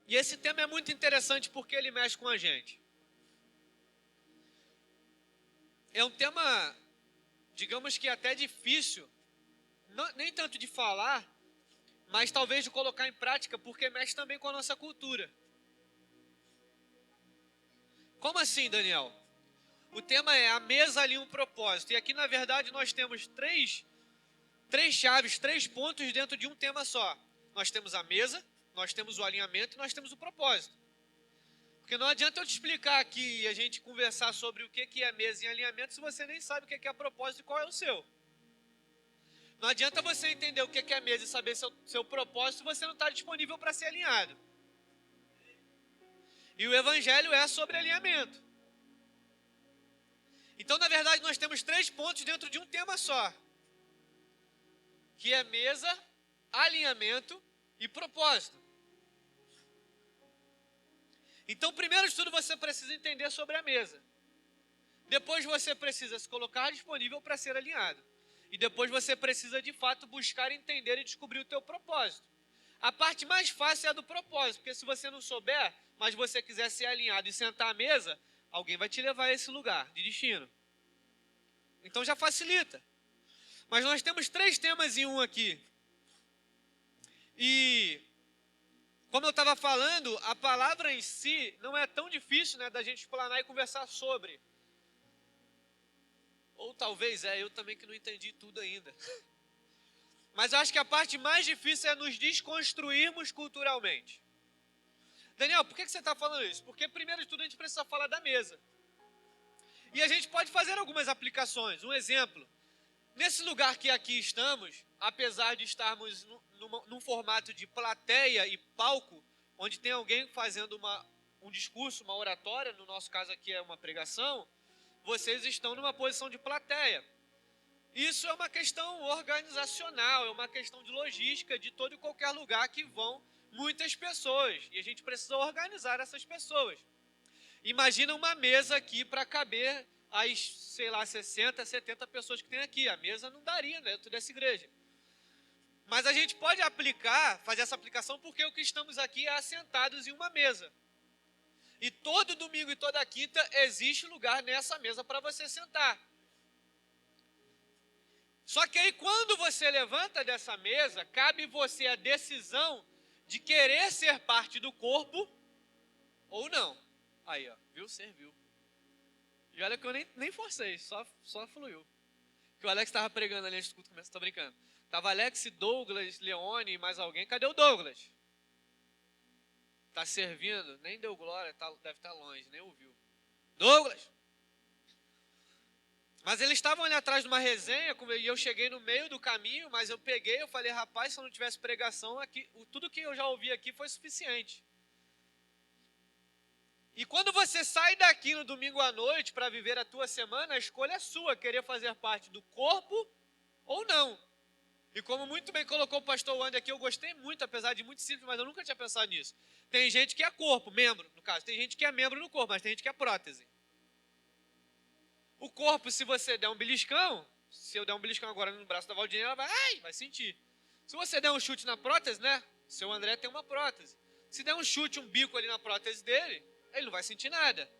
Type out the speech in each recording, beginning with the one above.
E esse tema é muito interessante porque ele mexe com a gente. É um tema, digamos que até difícil, nem tanto de falar, mas talvez de colocar em prática, porque mexe também com a nossa cultura. Como assim, Daniel? O tema é a mesa ali um propósito. E aqui, na verdade, nós temos três chaves, 3 pontos dentro de um tema só. Nós temos a mesa, nós temos o alinhamento e nós temos o propósito. Porque não adianta eu te explicar aqui e a gente conversar sobre o que é mesa e alinhamento se você nem sabe o que é propósito e qual é o seu. Não adianta você entender o que é mesa e saber seu propósito se você não está disponível para ser alinhado. E o evangelho é sobre alinhamento. Então, na verdade, nós temos 3 pontos dentro de um tema só. Que é mesa, alinhamento e propósito. Então, primeiro de tudo, você precisa entender sobre a mesa. Depois você precisa se colocar disponível para ser alinhado. E depois você precisa, de fato, buscar entender e descobrir o teu propósito. A parte mais fácil é a do propósito, porque se você não souber, mas você quiser ser alinhado e sentar à mesa, alguém vai te levar a esse lugar de destino. Então já facilita. Mas nós temos 3 temas em um aqui. E, como eu estava falando, a palavra em si não é tão difícil, né, da gente explanar e conversar sobre. Ou talvez eu também que não entendi tudo ainda. Mas eu acho que a parte mais difícil é nos desconstruirmos culturalmente. Daniel, por que você está falando isso? Porque primeiro de tudo a gente precisa falar da mesa. E a gente pode fazer algumas aplicações. Um exemplo, nesse lugar que aqui estamos, apesar de estarmos num formato de plateia e palco, onde tem alguém fazendo um discurso, uma oratória, no nosso caso aqui é uma pregação, vocês estão numa posição de plateia. Isso é uma questão organizacional, é uma questão de logística de todo e qualquer lugar que vão muitas pessoas. E a gente precisa organizar essas pessoas. Imagina uma mesa aqui para caber as, 60, 70 pessoas que tem aqui. A mesa não daria dentro dessa igreja. Mas a gente pode fazer essa aplicação porque o que estamos aqui é assentados em uma mesa. E todo domingo e toda quinta existe lugar nessa mesa para você sentar. Só que aí quando você levanta dessa mesa, cabe você a decisão de querer ser parte do corpo ou não. Aí, ó, viu? Serviu. E olha que eu nem forcei, só fluiu. Que o Alex estava pregando ali antes do culto começar, tô brincando. Tava Alex, Douglas, Leone e mais alguém. Cadê o Douglas? Tá servindo? Nem deu glória, deve estar longe, nem ouviu. Douglas! Mas eles estavam ali atrás de uma resenha, e eu cheguei no meio do caminho, mas eu falei, rapaz, se eu não tivesse pregação, aqui, tudo que eu já ouvi aqui foi suficiente. E quando você sai daqui no domingo à noite para viver a tua semana, a escolha é sua, querer fazer parte do corpo ou não. E como muito bem colocou o pastor Wander aqui, eu gostei muito, apesar de muito simples, mas eu nunca tinha pensado nisso. Tem gente que é corpo, membro, no caso. Tem gente que é membro no corpo, mas tem gente que é prótese. O corpo, se você der um beliscão, se eu der um beliscão agora no braço da Valdinha, ela vai sentir. Se você der um chute na prótese, né? Seu André tem uma prótese. Se der um chute, um bico ali na prótese dele, ele não vai sentir nada.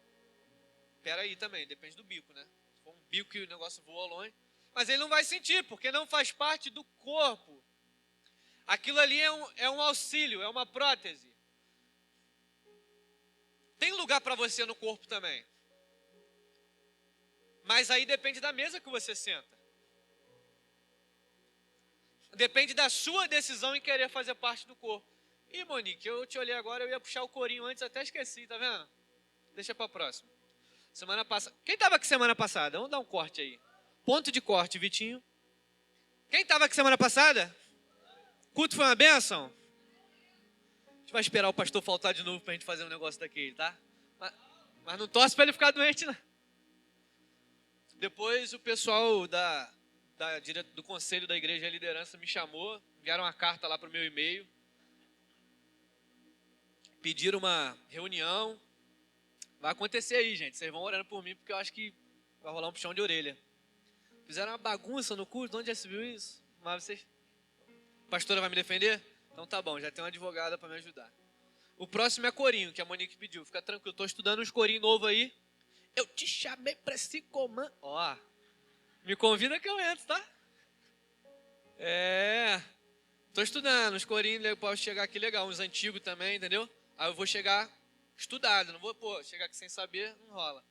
Peraí também, depende do bico, né? Se for um bico que o negócio voa longe. Mas ele não vai sentir, porque não faz parte do corpo. Aquilo ali é um auxílio, é uma prótese. Tem lugar para você no corpo também. Mas aí depende da mesa que você senta. Depende da sua decisão em querer fazer parte do corpo. Ih, Monique, eu te olhei agora, eu ia puxar o corinho antes, até esqueci, tá vendo? Deixa para a próxima. Semana passada. Quem estava aqui semana passada? Vamos dar um corte aí. Ponto de corte, Vitinho. Quem estava aqui semana passada? Culto foi uma bênção? A gente vai esperar o pastor faltar de novo para a gente fazer um negócio daquele, tá? Mas não torce para ele ficar doente, não. Depois o pessoal do conselho da igreja e liderança me chamou, enviaram uma carta lá para o meu e-mail, pediram uma reunião. Vai acontecer aí, gente. Vocês vão orando por mim, porque eu acho que vai rolar um puxão de orelha. Fizeram uma bagunça no culto, onde já se viu isso? Mas vocês... Pastora vai me defender? Então tá bom, já tem uma advogada para me ajudar. O próximo é corinho, que a Monique pediu. Fica tranquilo, estou estudando uns corinhos novos aí. Eu te chamei para esse comando. Ó, me convida que eu entro, tá? Tô estudando uns corinhos, eu posso chegar aqui legal, uns antigos também, entendeu? Aí eu vou chegar estudado, não vou, chegar aqui sem saber, não rola.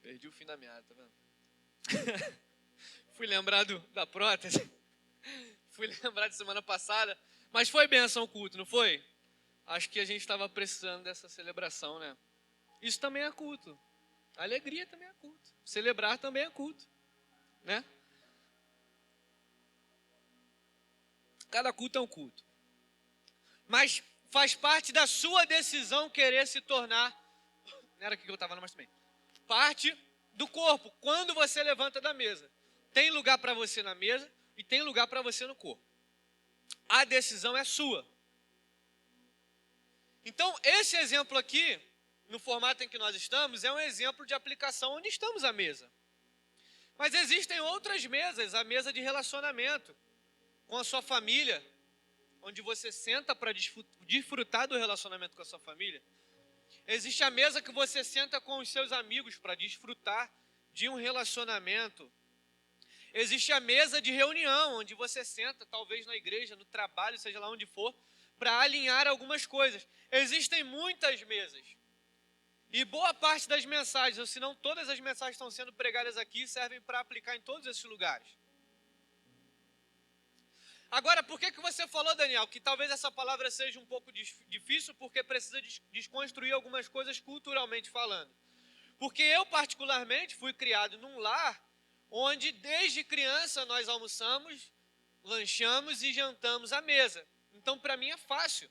Perdi o fim da meada, tá vendo? Fui lembrado da prótese. Fui lembrado de semana passada. Mas foi bênção o culto, não foi? Acho que a gente estava precisando dessa celebração, né? Isso também é culto. Alegria também é culto. Celebrar também é culto, né? Cada culto é um culto. Mas faz parte da sua decisão querer se tornar, não era aqui que eu estava, mas também, parte do corpo, quando você levanta da mesa. Tem lugar para você na mesa e tem lugar para você no corpo. A decisão é sua. Então, esse exemplo aqui, no formato em que nós estamos, é um exemplo de aplicação onde estamos à mesa. Mas existem outras mesas, a mesa de relacionamento, com a sua família, onde você senta para desfrutar do relacionamento com a sua família. Existe a mesa que você senta com os seus amigos para desfrutar de um relacionamento. Existe a mesa de reunião, onde você senta, talvez na igreja, no trabalho, seja lá onde for, para alinhar algumas coisas. Existem muitas mesas. E boa parte das mensagens, ou se não todas as mensagens que estão sendo pregadas aqui, servem para aplicar em todos esses lugares. Agora, por que você falou, Daniel, que talvez essa palavra seja um pouco difícil, porque precisa desconstruir algumas coisas culturalmente falando? Porque eu, particularmente, fui criado num lar onde, desde criança, nós almoçamos, lanchamos e jantamos à mesa. Então, para mim, é fácil.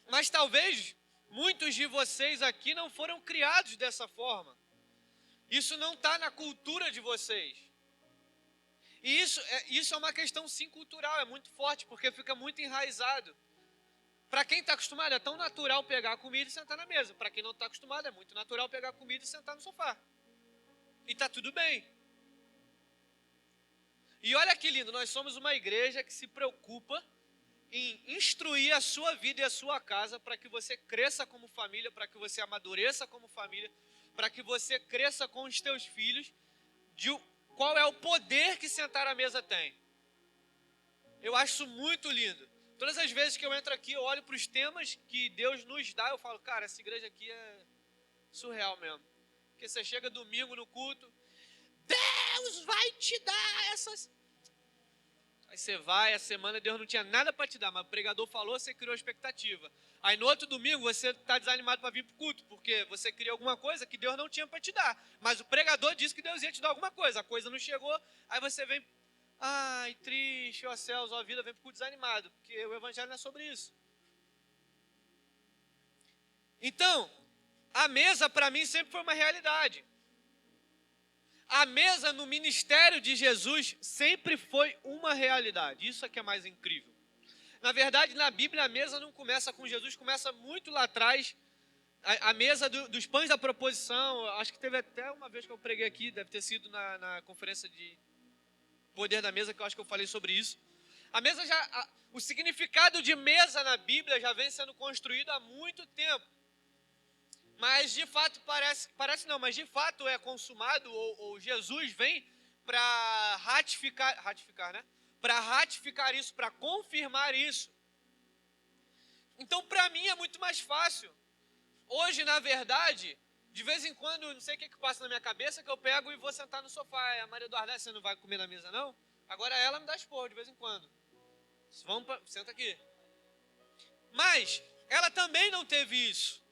Mas talvez muitos de vocês aqui não foram criados dessa forma. Isso não está na cultura de vocês. E isso é uma questão, sim, cultural, é muito forte, porque fica muito enraizado. Para quem está acostumado, é tão natural pegar a comida e sentar na mesa. Para quem não está acostumado, é muito natural pegar a comida e sentar no sofá. E está tudo bem. E olha que lindo, nós somos uma igreja que se preocupa em instruir a sua vida e a sua casa para que você cresça como família, para que você amadureça como família, para que você cresça com os teus filhos, de qual é o poder que sentar à mesa tem. Eu acho isso muito lindo. Todas as vezes que eu entro aqui, eu olho para os temas que Deus nos dá, eu falo, cara, essa igreja aqui é surreal mesmo. Porque você chega domingo no culto, Deus vai te dar essas... Aí você vai, a semana Deus não tinha nada para te dar, mas o pregador falou, você criou expectativa. Aí no outro domingo você está desanimado para vir para o culto, porque você queria alguma coisa que Deus não tinha para te dar. Mas o pregador disse que Deus ia te dar alguma coisa, a coisa não chegou, aí você vem, ai, triste, ó céus, ó vida, vem para o culto desanimado, porque o evangelho não é sobre isso. Então, a mesa para mim sempre foi uma realidade. A mesa no ministério de Jesus sempre foi uma realidade. Isso é que é mais incrível. Na verdade, na Bíblia, a mesa não começa com Jesus, começa muito lá atrás. A mesa dos pães da proposição, acho que teve até uma vez que eu preguei aqui, deve ter sido na conferência de poder da mesa, que eu acho que eu falei sobre isso. A mesa o significado de mesa na Bíblia já vem sendo construído há muito tempo. Mas de fato mas de fato é consumado, ou Jesus vem para ratificar, né? Para ratificar isso, para confirmar isso. Então, para mim é muito mais fácil. Hoje, na verdade, de vez em quando, não sei o que passa na minha cabeça, que eu pego e vou sentar no sofá. A Maria Eduarda, você não vai comer na mesa, não? Agora ela me dá esporro de vez em quando. Senta aqui. Mas ela também não teve isso.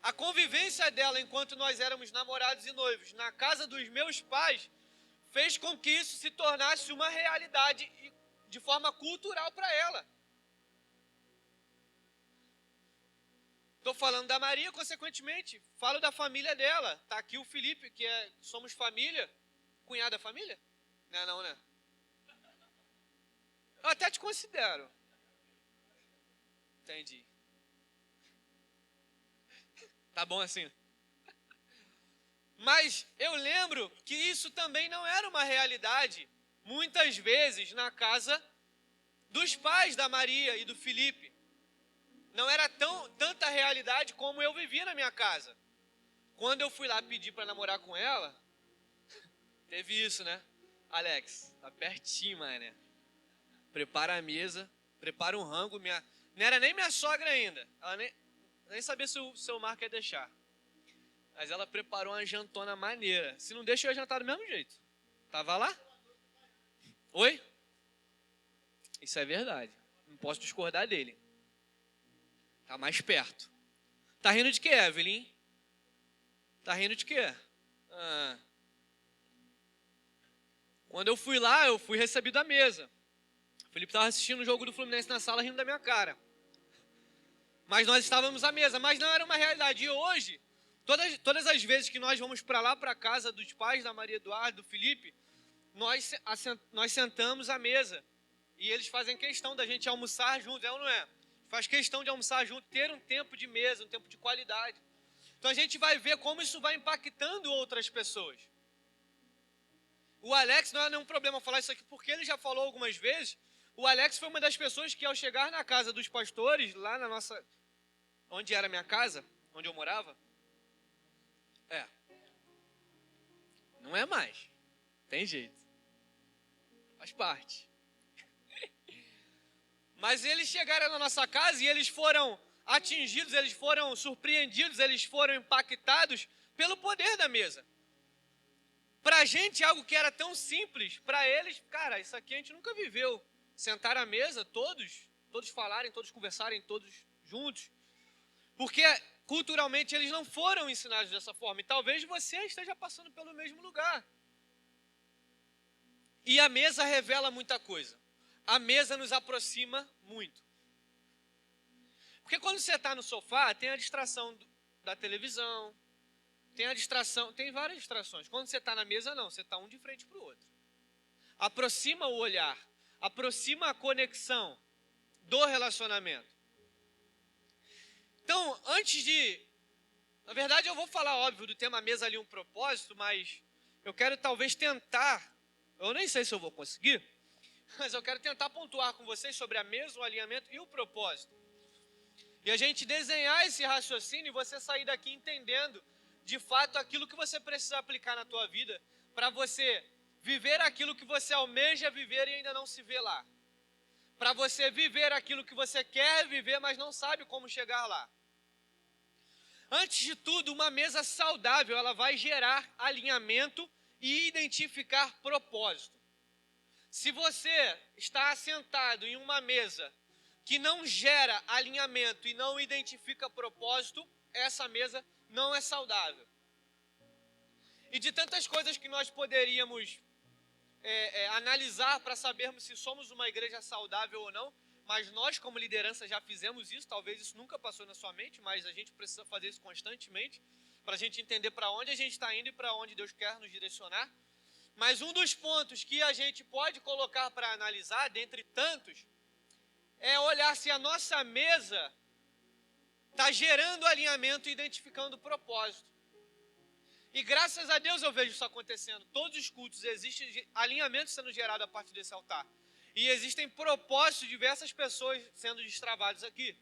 A convivência dela, enquanto nós éramos namorados e noivos, na casa dos meus pais, fez com que isso se tornasse uma realidade de forma cultural para ela. Estou falando da Maria, consequentemente, falo da família dela. Está aqui o Felipe, que somos família. Cunhado é família? Não, né? Eu até te considero. Entendi. Tá bom assim. Mas eu lembro que isso também não era uma realidade, muitas vezes, na casa dos pais da Maria e do Felipe. não era tanta realidade como eu vivia na minha casa. Quando eu fui lá pedir para namorar com ela, teve isso, né? Alex, tá pertinho, mané. Prepara a mesa, prepara um rango. Não era nem minha sogra ainda. Ela nem sabia se o seu Marco ia deixar. Mas ela preparou uma jantona maneira. Se não deixa, eu ia jantar do mesmo jeito. Tava lá? Oi? Isso é verdade. Não posso discordar dele. Tá mais perto. Tá rindo de quê, Evelyn? Tá rindo de quê? Quando eu fui lá, eu fui recebido à mesa. O Felipe estava assistindo o jogo do Fluminense na sala, rindo da minha cara. Mas nós estávamos à mesa, mas não era uma realidade. E hoje, todas as vezes que nós vamos para lá, para a casa dos pais da Maria Eduardo, do Felipe, nós sentamos à mesa. E eles fazem questão da gente almoçar junto, é ou não é? Faz questão de almoçar junto, ter um tempo de mesa, um tempo de qualidade. Então a gente vai ver como isso vai impactando outras pessoas. O Alex não é nenhum problema falar isso aqui, porque ele já falou algumas vezes. O Alex foi uma das pessoas que, ao chegar na casa dos pastores, lá na nossa... onde era a minha casa, onde eu morava... não é mais. Tem jeito. Faz parte. Mas eles chegaram na nossa casa e eles foram atingidos, eles foram surpreendidos, eles foram impactados pelo poder da mesa. Pra gente, algo que era tão simples, para eles, cara, isso aqui a gente nunca viveu. Sentar à mesa, todos falarem, todos conversarem, todos juntos. Porque culturalmente eles não foram ensinados dessa forma. E talvez você esteja passando pelo mesmo lugar. E a mesa revela muita coisa. A mesa nos aproxima muito. Porque quando você está no sofá, tem a distração da televisão, tem várias distrações. Quando você está na mesa, não, você está um de frente para o outro. Aproxima o olhar, aproxima a conexão do relacionamento. Então, na verdade eu vou falar, óbvio, do tema mesa ali um propósito, mas eu quero talvez tentar, eu nem sei se eu vou conseguir, mas eu quero tentar pontuar com vocês sobre a mesa, o alinhamento e o propósito. E a gente desenhar esse raciocínio e você sair daqui entendendo, de fato, aquilo que você precisa aplicar na tua vida para você viver aquilo que você almeja viver e ainda não se vê lá. Para você viver aquilo que você quer viver, mas não sabe como chegar lá. Antes de tudo, uma mesa saudável, ela vai gerar alinhamento e identificar propósito. Se você está assentado em uma mesa que não gera alinhamento e não identifica propósito, essa mesa não é saudável. E de tantas coisas que nós poderíamos analisar para sabermos se somos uma igreja saudável ou não, mas nós como liderança já fizemos isso, talvez isso nunca passou na sua mente, mas a gente precisa fazer isso constantemente, para a gente entender para onde a gente está indo e para onde Deus quer nos direcionar. Mas um dos pontos que a gente pode colocar para analisar, dentre tantos, é olhar se a nossa mesa está gerando alinhamento e identificando propósito. E graças a Deus eu vejo isso acontecendo. Todos os cultos existem alinhamento sendo gerado a partir desse altar. E existem propósitos de diversas pessoas sendo destravados aqui.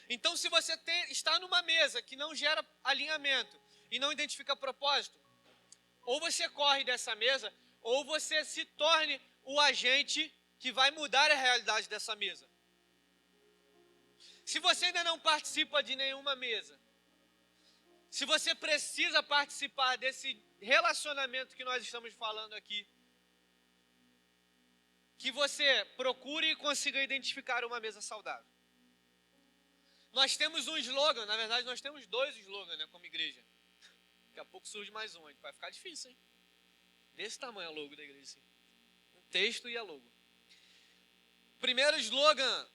Então, se você está numa mesa que não gera alinhamento e não identifica propósito, ou você corre dessa mesa, ou você se torne o agente que vai mudar a realidade dessa mesa. Se você ainda não participa de nenhuma mesa, se você precisa participar desse relacionamento que nós estamos falando aqui, que você procure e consiga identificar uma mesa saudável. Nós temos um slogan, na verdade nós temos 2 slogans, né, como igreja. Daqui a pouco surge mais um, vai ficar difícil, hein? Desse tamanho a logo da igreja, assim. Um texto e a logo. Primeiro slogan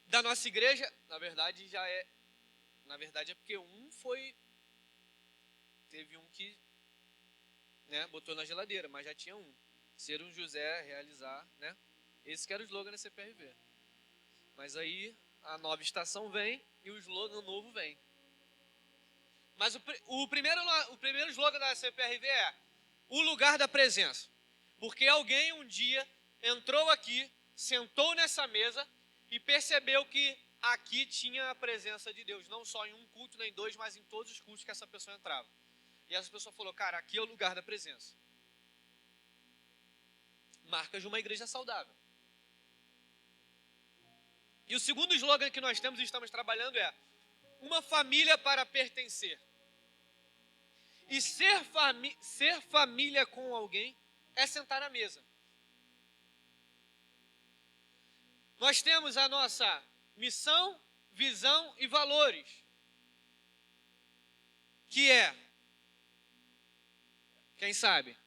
da nossa igreja, na verdade é porque teve um que, né, botou na geladeira, mas já tinha um. Ser um José, realizar, né? Esse que era o slogan da CPRV. Mas aí a nova estação vem e o slogan novo vem. Mas o primeiro slogan da CPRV é o lugar da presença. Porque alguém um dia entrou aqui, sentou nessa mesa e percebeu que aqui tinha a presença de Deus, não só em um culto nem dois, mas em todos os cultos que essa pessoa entrava. E essa pessoa falou, cara, aqui é o lugar da presença. Marcas de uma igreja saudável. E o segundo slogan que nós temos e estamos trabalhando é uma família para pertencer. E ser família com alguém é sentar à mesa. Nós temos a nossa missão, visão e valores. Que é, quem sabe?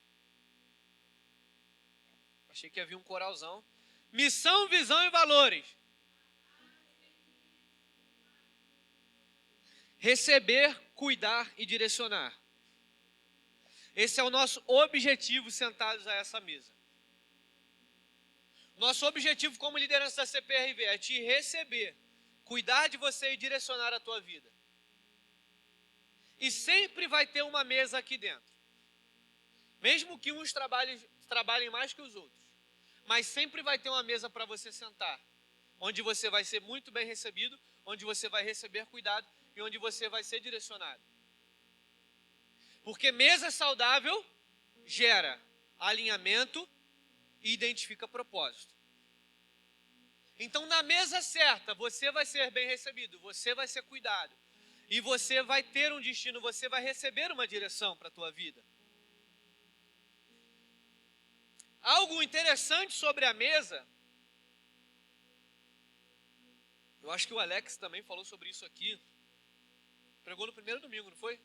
Achei que havia um coralzão. Missão, visão e valores. Receber, cuidar e direcionar. Esse é o nosso objetivo sentados a essa mesa. Nosso objetivo como liderança da CPRV é te receber, cuidar de você e direcionar a tua vida. E sempre vai ter uma mesa aqui dentro. Mesmo que uns trabalhem mais que os outros. Mas sempre vai ter uma mesa para você sentar. Onde você vai ser muito bem recebido, onde você vai receber cuidado e onde você vai ser direcionado. Porque mesa saudável gera alinhamento e identifica propósito. Então, na mesa certa, você vai ser bem recebido, você vai ser cuidado. E você vai ter um destino, você vai receber uma direção para a tua vida. Algo interessante sobre a mesa, eu acho que o Alex também falou sobre isso aqui. Pregou no primeiro domingo, não foi?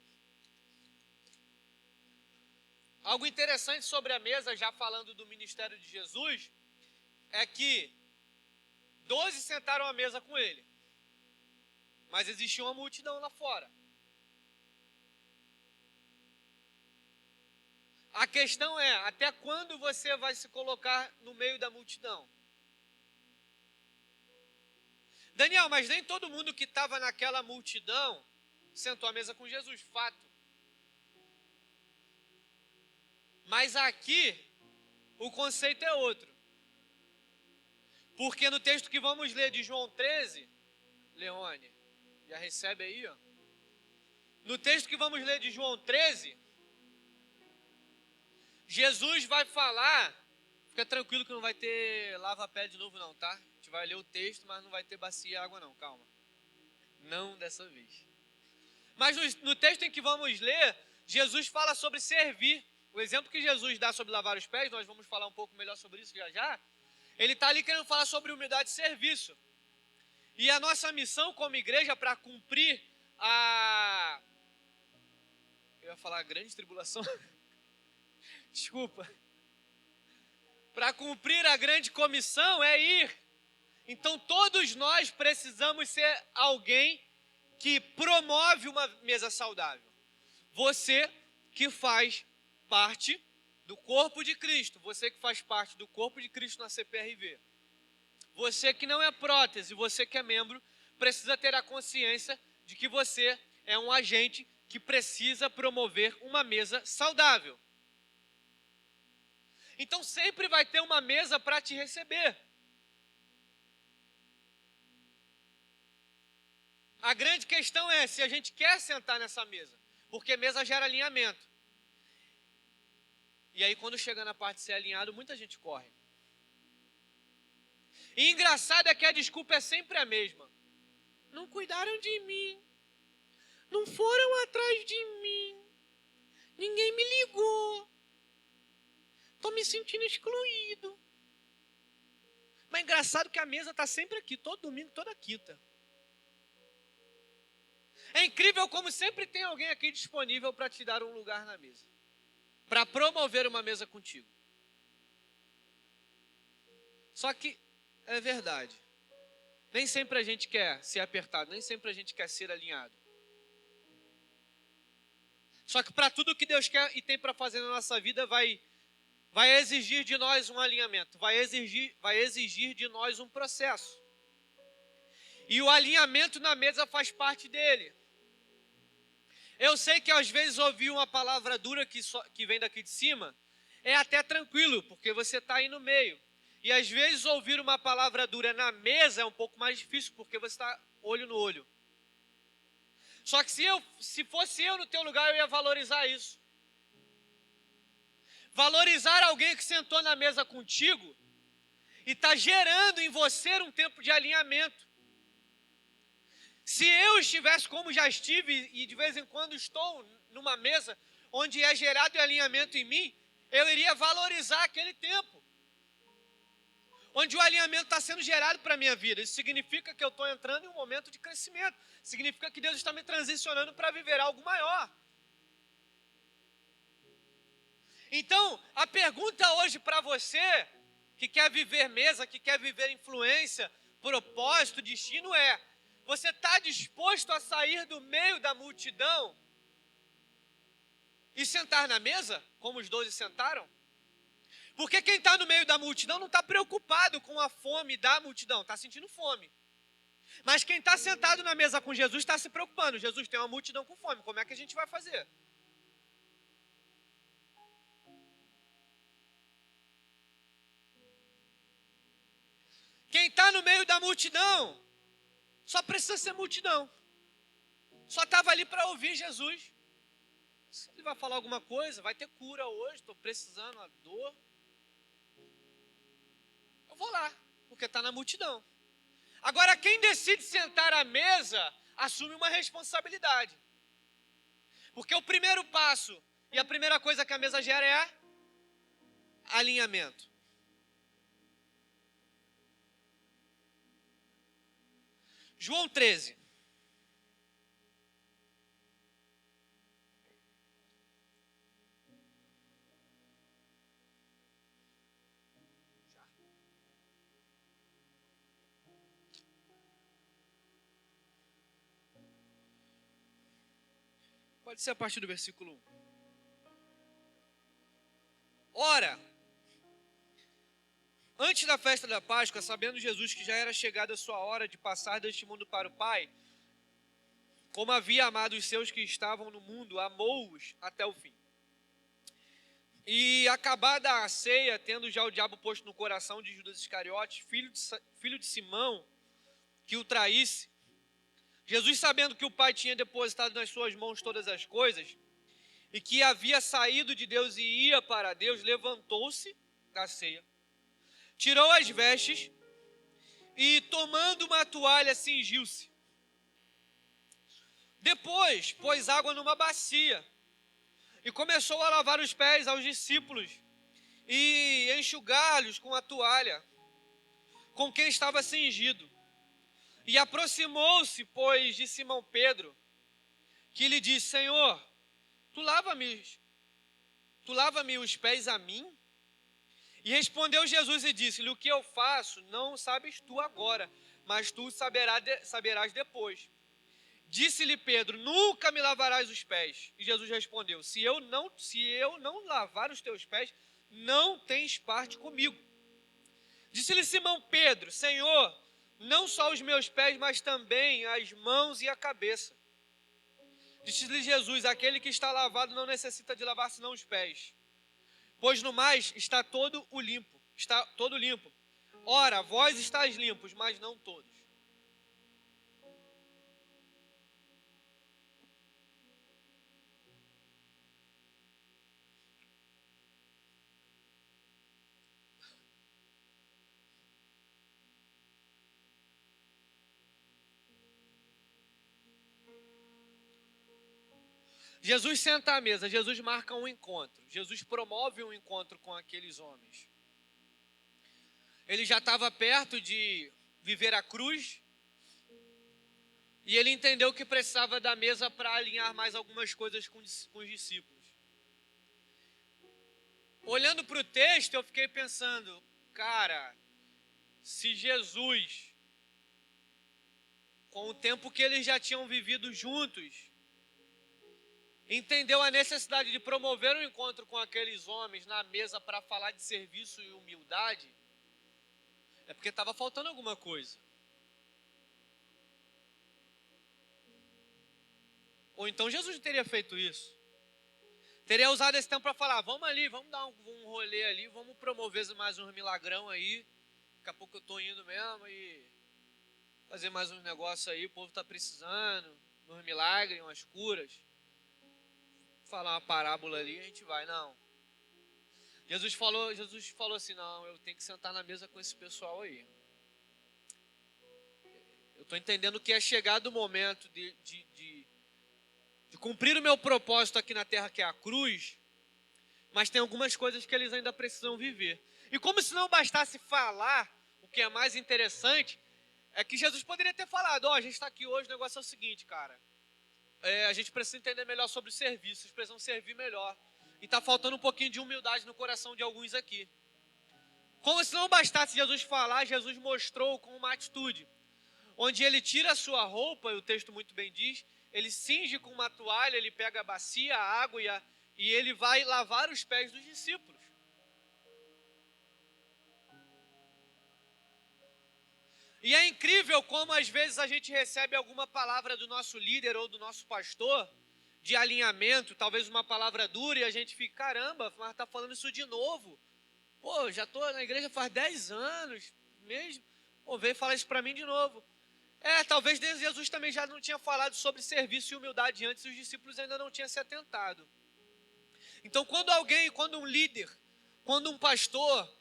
Algo interessante sobre a mesa, já falando do ministério de Jesus, é que 12 sentaram à mesa com ele. Mas existia uma multidão lá fora. A questão é, até quando você vai se colocar no meio da multidão? Daniel, mas nem todo mundo que estava naquela multidão sentou à mesa com Jesus, fato. Mas aqui, o conceito é outro. Porque no texto que vamos ler de João 13, Leone, já recebe aí, ó. No texto que vamos ler de João 13, Jesus vai falar, fica tranquilo que não vai ter lava-pé de novo não, tá? A gente vai ler o texto, mas não vai ter bacia e água não, calma. Não dessa vez. Mas no texto em que vamos ler, Jesus fala sobre servir. O exemplo que Jesus dá sobre lavar os pés, nós vamos falar um pouco melhor sobre isso já já. Ele está ali querendo falar sobre humildade e serviço. E a nossa missão como igreja para cumprir eu ia falar grande tribulação. Desculpa. Para cumprir a grande comissão é ir. Então todos nós precisamos ser alguém que promove uma mesa saudável. Você que faz parte do corpo de Cristo, você que faz parte do corpo de Cristo na CPRV, você que não é prótese, você que é membro, precisa ter a consciência de que você é um agente que precisa promover uma mesa saudável. Então sempre vai ter uma mesa para te receber. A grande questão é se a gente quer sentar nessa mesa, porque mesa gera alinhamento. E aí quando chega na parte de ser alinhado, muita gente corre. E engraçado é que a desculpa é sempre a mesma. Não cuidaram de mim. Não foram atrás de mim. Ninguém me ligou. Estou me sentindo excluído. Mas engraçado que a mesa está sempre aqui, todo domingo, toda quinta. É incrível como sempre tem alguém aqui disponível para te dar um lugar na mesa. Para promover uma mesa contigo. Só que é verdade. Nem sempre a gente quer ser apertado, nem sempre a gente quer ser alinhado. Só que para tudo que Deus quer e tem para fazer na nossa vida, vai exigir de nós um alinhamento, vai exigir de nós um processo. E o alinhamento na mesa faz parte dele. Eu sei que às vezes ouvir uma palavra dura que vem daqui de cima é até tranquilo, porque você está aí no meio. E às vezes ouvir uma palavra dura na mesa é um pouco mais difícil, porque você está olho no olho. Só que se fosse eu no teu lugar, eu ia valorizar isso. Valorizar alguém que sentou na mesa contigo e está gerando em você um tempo de alinhamento. Se eu estivesse como já estive e de vez em quando estou numa mesa onde é gerado alinhamento em mim, eu iria valorizar aquele tempo. Onde o alinhamento está sendo gerado para a minha vida. Isso significa que eu estou entrando em um momento de crescimento. Significa que Deus está me transicionando para viver algo maior. Então, a pergunta hoje para você, que quer viver mesa, que quer viver influência, propósito, destino é: você está disposto a sair do meio da multidão e sentar na mesa, como os 12 sentaram? Porque quem está no meio da multidão não está preocupado com a fome da multidão, está sentindo fome. Mas quem está sentado na mesa com Jesus está se preocupando. Jesus, tem uma multidão com fome, como é que a gente vai fazer? Quem está no meio da multidão só precisa ser multidão. Só estava ali para ouvir Jesus. Se ele vai falar alguma coisa, vai ter cura hoje, estou precisando, a dor. Eu vou lá, porque está na multidão. Agora, quem decide sentar à mesa, assume uma responsabilidade. Porque o primeiro passo e a primeira coisa que a mesa gera é alinhamento. João 13. Pode ser a partir do versículo 1. Ora, antes da festa da Páscoa, sabendo Jesus que já era chegada a sua hora de passar deste mundo para o Pai, como havia amado os seus que estavam no mundo, amou-os até o fim. E acabada a ceia, tendo já o diabo posto no coração de Judas Iscariotes, filho de Simão, que o traísse, Jesus, sabendo que o Pai tinha depositado nas suas mãos todas as coisas, e que havia saído de Deus e ia para Deus, levantou-se da ceia, tirou as vestes e, tomando uma toalha, cingiu-se. Depois, pôs água numa bacia e começou a lavar os pés aos discípulos e enxugá-los com a toalha com quem estava cingido. E aproximou-se, pois, de Simão Pedro, que lhe disse: Senhor, tu lava-me os pés a mim? E respondeu Jesus e disse-lhe: o que eu faço não sabes tu agora, mas tu saberás depois. Disse-lhe Pedro: nunca me lavarás os pés. E Jesus respondeu: se eu não lavar os teus pés, não tens parte comigo. Disse-lhe Simão Pedro: Senhor, não só os meus pés, mas também as mãos e a cabeça. Disse-lhe Jesus: aquele que está lavado não necessita de lavar senão os pés, pois no mais está todo limpo. Ora, vós estáis limpos, mas não todos. Jesus senta à mesa, Jesus marca um encontro, Jesus promove um encontro com aqueles homens. Ele já estava perto de viver a cruz e ele entendeu que precisava da mesa para alinhar mais algumas coisas com os discípulos. Olhando para o texto, eu fiquei pensando, cara, se Jesus, com o tempo que eles já tinham vivido juntos, entendeu a necessidade de promover um encontro com aqueles homens na mesa para falar de serviço e humildade, é porque estava faltando alguma coisa. Ou então Jesus não teria feito isso. Teria usado esse tempo para falar: vamos ali, vamos dar um rolê ali, vamos promover mais um milagrão aí. daqui a pouco eu estou indo mesmo e fazer mais um negócio aí, o povo está precisando, uns milagres, umas curas. Falar uma parábola ali, a gente vai, não. Jesus falou assim, não, eu tenho que sentar na mesa com esse pessoal aí. Eu estou entendendo que é chegado o momento de cumprir o meu propósito aqui na terra, que é a cruz, mas tem algumas coisas que eles ainda precisam viver. E como se não bastasse falar, o que é mais interessante, é que Jesus poderia ter falado, a gente está aqui hoje, o negócio é o seguinte, cara, a gente precisa entender melhor sobre o serviço, vocês precisam servir melhor. E está faltando um pouquinho de humildade no coração de alguns aqui. Como se não bastasse Jesus falar, Jesus mostrou com uma atitude, onde ele tira a sua roupa, e o texto muito bem diz, ele cinge com uma toalha, ele pega a bacia, a água e ele vai lavar os pés dos discípulos. E é incrível como às vezes a gente recebe alguma palavra do nosso líder ou do nosso pastor, de alinhamento, talvez uma palavra dura, e a gente fica, caramba, mas está falando isso de novo. Pô, já estou na igreja faz 10 anos mesmo, veio falar isso para mim de novo. Talvez Jesus também já não tinha falado sobre serviço e humildade antes, e os discípulos ainda não tinham se atentado. Então, quando um líder, quando um pastor,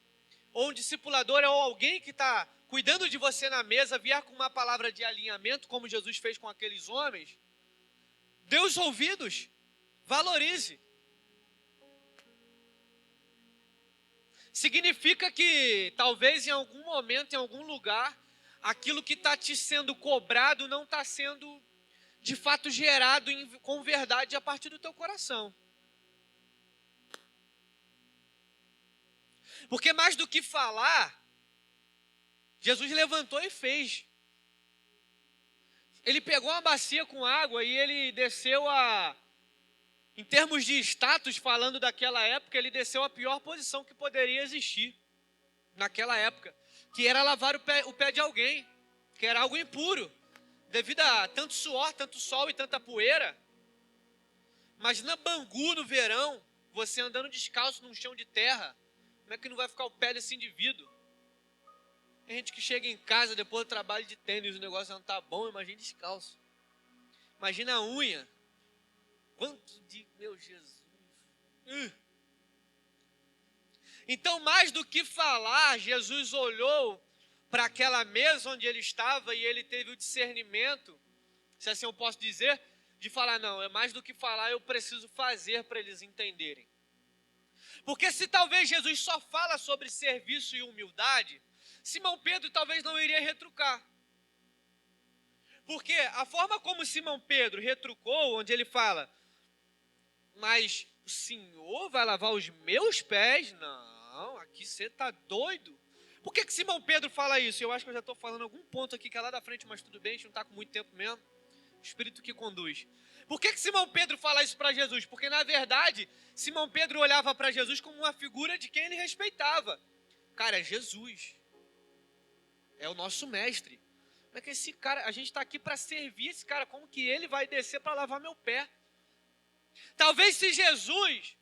ou um discipulador, ou alguém que está cuidando de você na mesa, vier com uma palavra de alinhamento, como Jesus fez com aqueles homens, dê os ouvidos, valorize. Significa que talvez em algum momento, em algum lugar, aquilo que está te sendo cobrado não está sendo de fato gerado com verdade a partir do teu coração. Porque mais do que falar, Jesus levantou e fez. Ele pegou uma bacia com água e ele desceu em termos de status, falando daquela época, ele desceu a pior posição que poderia existir naquela época, que era lavar o pé de alguém, que era algo impuro, devido a tanto suor, tanto sol e tanta poeira. Imagina Bangu no verão, você andando descalço num chão de terra, como é que não vai ficar o pé desse indivíduo? Tem gente que chega em casa depois do trabalho de tênis, o negócio não tá bom, imagina descalço. Imagina a unha. Quanto de... Meu Jesus. Então, mais do que falar, Jesus olhou para aquela mesa onde ele estava e ele teve o discernimento, se assim eu posso dizer, de falar, não, é mais do que falar, eu preciso fazer para eles entenderem. Porque se talvez Jesus só fala sobre serviço e humildade, Simão Pedro talvez não iria retrucar. Porque a forma como Simão Pedro retrucou, onde ele fala, mas o Senhor vai lavar os meus pés? Não, aqui você está doido. Por que Simão Pedro fala isso? Eu acho que eu já estou falando algum ponto aqui que é lá da frente, mas tudo bem, a gente não está com muito tempo mesmo. O Espírito que conduz. Por que Simão Pedro fala isso para Jesus? Porque na verdade, Simão Pedro olhava para Jesus como uma figura de quem ele respeitava. Cara, é Jesus. É o nosso mestre. Como é que esse cara, a gente está aqui para servir esse cara, como que ele vai descer para lavar meu pé? Talvez se Jesus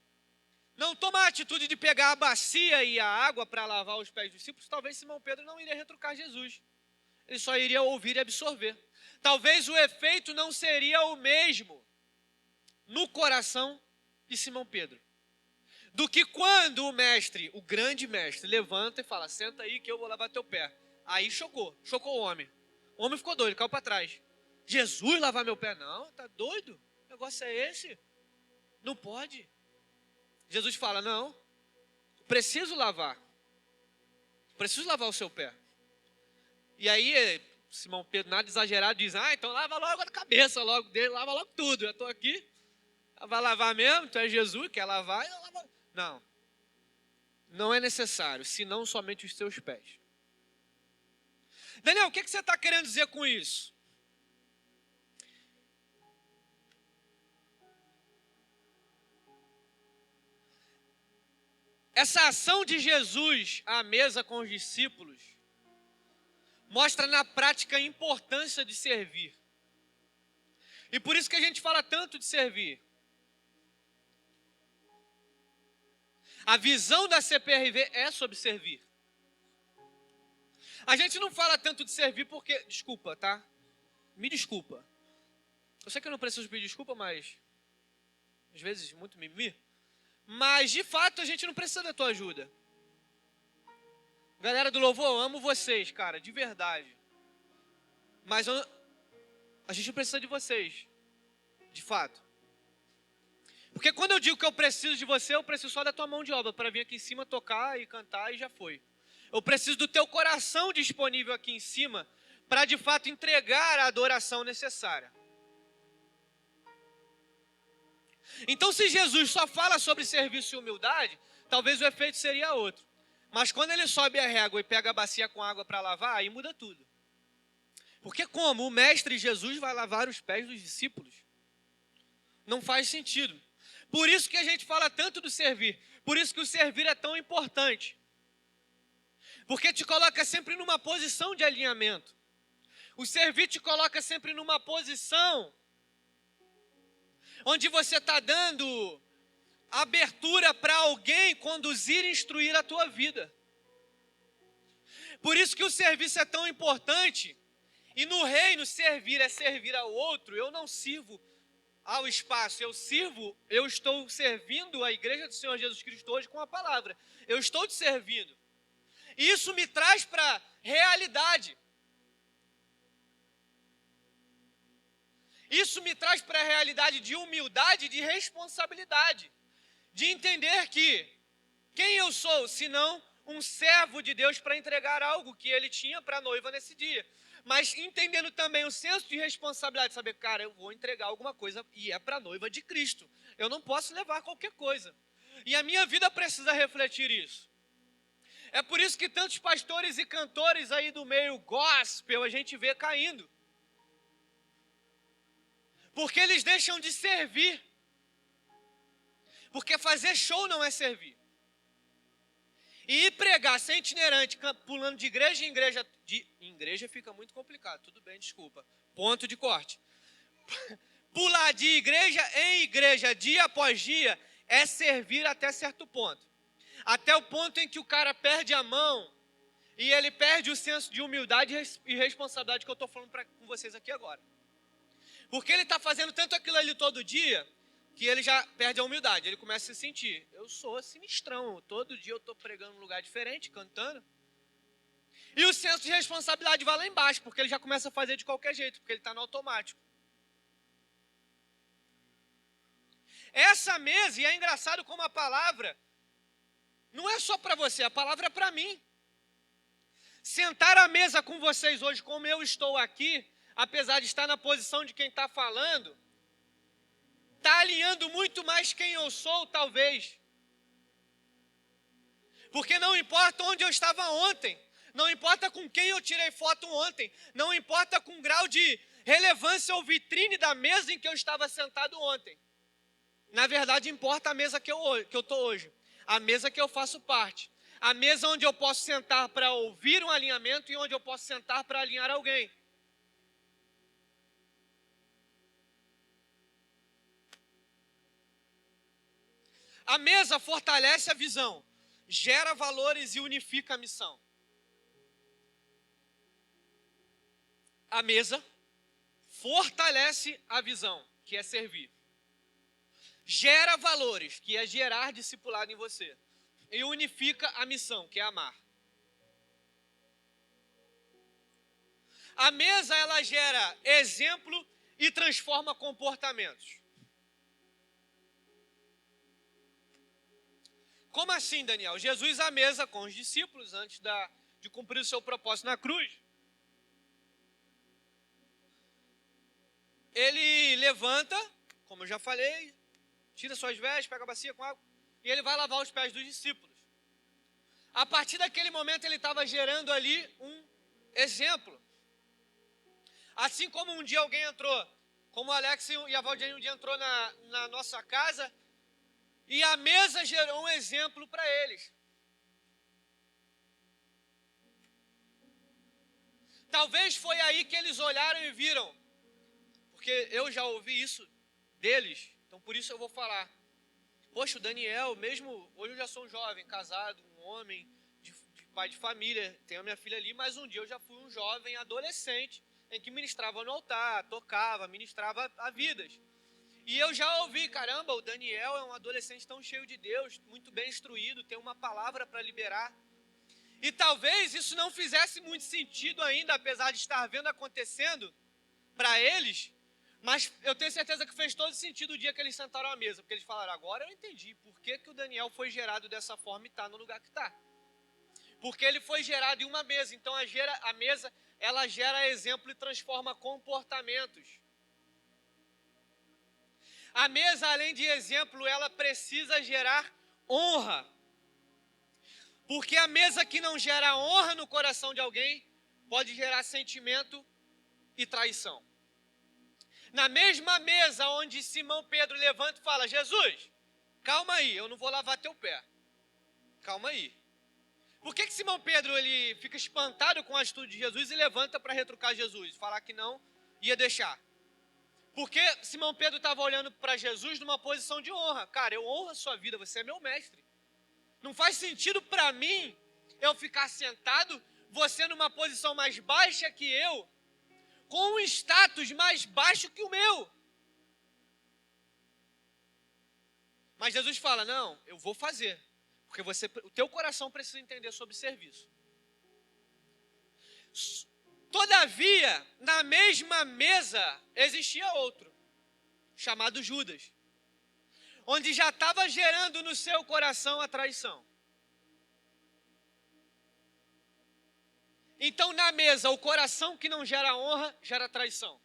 não tomar a atitude de pegar a bacia e a água para lavar os pés dos discípulos, talvez Simão Pedro não iria retrucar Jesus. Ele só iria ouvir e absorver. Talvez o efeito não seria o mesmo no coração de Simão Pedro do que quando o mestre, o grande mestre, levanta e fala, senta aí que eu vou lavar teu pé. Aí chocou o homem. O homem ficou doido, caiu para trás. Jesus lavar meu pé? Não, tá doido? O negócio é esse? Não pode. Jesus fala, não, preciso lavar o seu pé. E aí, Simão Pedro, nada exagerado, diz, então lava logo a cabeça, lava logo tudo, eu estou aqui, vai lavar mesmo, tu é Jesus, quer lavar, lava. Não, não é necessário, senão somente os seus pés. Daniel, o que você está querendo dizer com isso? Essa ação de Jesus à mesa com os discípulos mostra na prática a importância de servir. E por isso que a gente fala tanto de servir. A visão da CPRV é sobre servir. A gente não fala tanto de servir porque... Desculpa, tá? Me desculpa. Eu sei que eu não preciso pedir desculpa, mas... Às vezes, muito mimimi. Mas, de fato, a gente não precisa da tua ajuda. Galera do louvor, eu amo vocês, cara, de verdade. Mas a gente não precisa de vocês. De fato. Porque quando eu digo que eu preciso de você, eu preciso só da tua mão de obra para vir aqui em cima tocar e cantar e já foi. Eu preciso do teu coração disponível aqui em cima para de fato entregar a adoração necessária. Então, se Jesus só fala sobre serviço e humildade, talvez o efeito seria outro. Mas quando ele sobe a régua e pega a bacia com água para lavar, aí muda tudo. Porque como o mestre Jesus vai lavar os pés dos discípulos? Não faz sentido. Por isso que a gente fala tanto do servir. Por isso que o servir é tão importante. Porque te coloca sempre numa posição de alinhamento. O servir te coloca sempre numa posição onde você está dando abertura para alguém conduzir e instruir a tua vida. Por isso que o serviço é tão importante. E no reino, servir é servir ao outro. Eu não sirvo ao espaço, eu estou servindo a igreja do Senhor Jesus Cristo hoje com a palavra. Eu estou te servindo. E isso me traz para a realidade. Isso me traz para a realidade de humildade e de responsabilidade. De entender que quem eu sou, senão um servo de Deus para entregar algo que ele tinha para a noiva nesse dia. Mas entendendo também o senso de responsabilidade, saber, cara, eu vou entregar alguma coisa e é para a noiva de Cristo. Eu não posso levar qualquer coisa. E a minha vida precisa refletir isso. É por isso que tantos pastores e cantores aí do meio gospel a gente vê caindo. Porque eles deixam de servir. Porque fazer show não é servir. E ir pregar, ser itinerante, pulando de igreja em igreja. Em igreja fica muito complicado, tudo bem, desculpa. Ponto de corte. Pular de igreja em igreja, dia após dia, é servir até certo ponto. Até o ponto em que o cara perde a mão e ele perde o senso de humildade e responsabilidade que eu estou falando com vocês aqui agora. Porque ele está fazendo tanto aquilo ali todo dia que ele já perde a humildade. Ele começa a se sentir, eu sou sinistrão, todo dia eu estou pregando num lugar diferente, cantando. E o senso de responsabilidade vai lá embaixo, porque ele já começa a fazer de qualquer jeito, porque ele está no automático. Essa mesa, e é engraçado como a palavra, não é só para você, a palavra é para mim. Sentar à mesa com vocês hoje, como eu estou aqui, apesar de estar na posição de quem está falando, está alinhando muito mais quem eu sou, talvez. Porque não importa onde eu estava ontem, não importa com quem eu tirei foto ontem, não importa com o grau de relevância ou vitrine da mesa em que eu estava sentado ontem. Na verdade, importa a mesa que eu estou hoje, a mesa que eu faço parte, a mesa onde eu posso sentar para ouvir um alinhamento e onde eu posso sentar para alinhar alguém. A mesa fortalece a visão, gera valores e unifica a missão. A mesa fortalece a visão, que é servir. Gera valores, que é gerar discipulado em você. E unifica a missão, que é amar. A mesa, ela gera exemplo e transforma comportamentos. Como assim, Daniel? Jesus à mesa com os discípulos antes de cumprir o seu propósito na cruz. Ele levanta, como eu já falei, tira suas vestes, pega a bacia com água, e ele vai lavar os pés dos discípulos. A partir daquele momento ele estava gerando ali um exemplo. Assim como um dia alguém entrou, como o Alex e a Valdiane um dia entrou na nossa casa, e a mesa gerou um exemplo para eles. Talvez foi aí que eles olharam e viram, porque eu já ouvi isso deles, então por isso eu vou falar. Poxa, o Daniel, mesmo hoje eu já sou um jovem, casado, um homem de pai de família, tenho a minha filha ali, mas um dia eu já fui um jovem adolescente em que ministrava no altar, tocava, ministrava a vidas. E eu já ouvi, caramba, o Daniel é um adolescente tão cheio de Deus, muito bem instruído, tem uma palavra para liberar. E talvez isso não fizesse muito sentido ainda, apesar de estar vendo acontecendo para eles, mas eu tenho certeza que fez todo sentido o dia que eles sentaram à mesa, porque eles falaram, agora eu entendi por que o Daniel foi gerado dessa forma e está no lugar que está. Porque ele foi gerado em uma mesa, então a mesa, ela gera exemplo e transforma comportamentos. A mesa, além de exemplo, ela precisa gerar honra. Porque a mesa que não gera honra no coração de alguém, pode gerar sentimento e traição. Na mesma mesa onde Simão Pedro levanta e fala, Jesus, calma aí, eu não vou lavar teu pé. Calma aí. Por que Simão Pedro ele fica espantado com a atitude de Jesus e levanta para retrucar Jesus? Falar que não ia deixar. Porque Simão Pedro estava olhando para Jesus numa posição de honra. Cara, eu honro a sua vida, você é meu mestre. Não faz sentido para mim eu ficar sentado, você numa posição mais baixa que eu, com um status mais baixo que o meu. Mas Jesus fala, não, eu vou fazer. Porque o teu coração precisa entender sobre serviço. Todavia, na mesma mesa, existia outro, chamado Judas, onde já estava gerando no seu coração a traição. Então, na mesa, o coração que não gera honra, gera traição.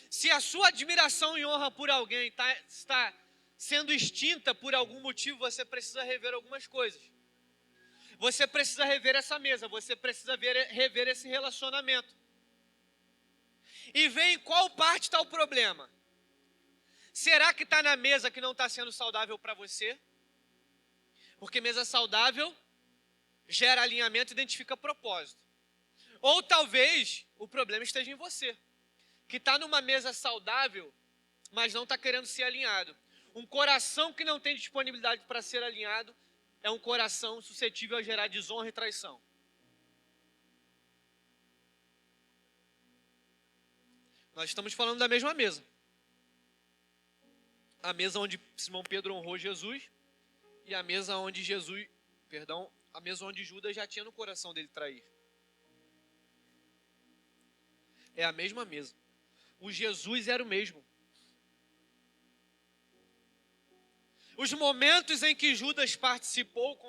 Se a sua admiração e honra por alguém está sendo extinta por algum motivo, você precisa rever algumas coisas. Você precisa rever essa mesa, você precisa rever esse relacionamento. E ver em qual parte está o problema. Será que está na mesa que não está sendo saudável para você? Porque mesa saudável gera alinhamento e identifica propósito. Ou talvez o problema esteja em você, que está numa mesa saudável, mas não está querendo ser alinhado. Um coração que não tem disponibilidade para ser alinhado é um coração suscetível a gerar desonra e traição. Nós estamos falando da mesma mesa. A mesa onde Simão Pedro honrou Jesus e a mesa onde a mesa onde Judas já tinha no coração dele trair. É a mesma mesa. O Jesus era o mesmo. Os momentos em que Judas participou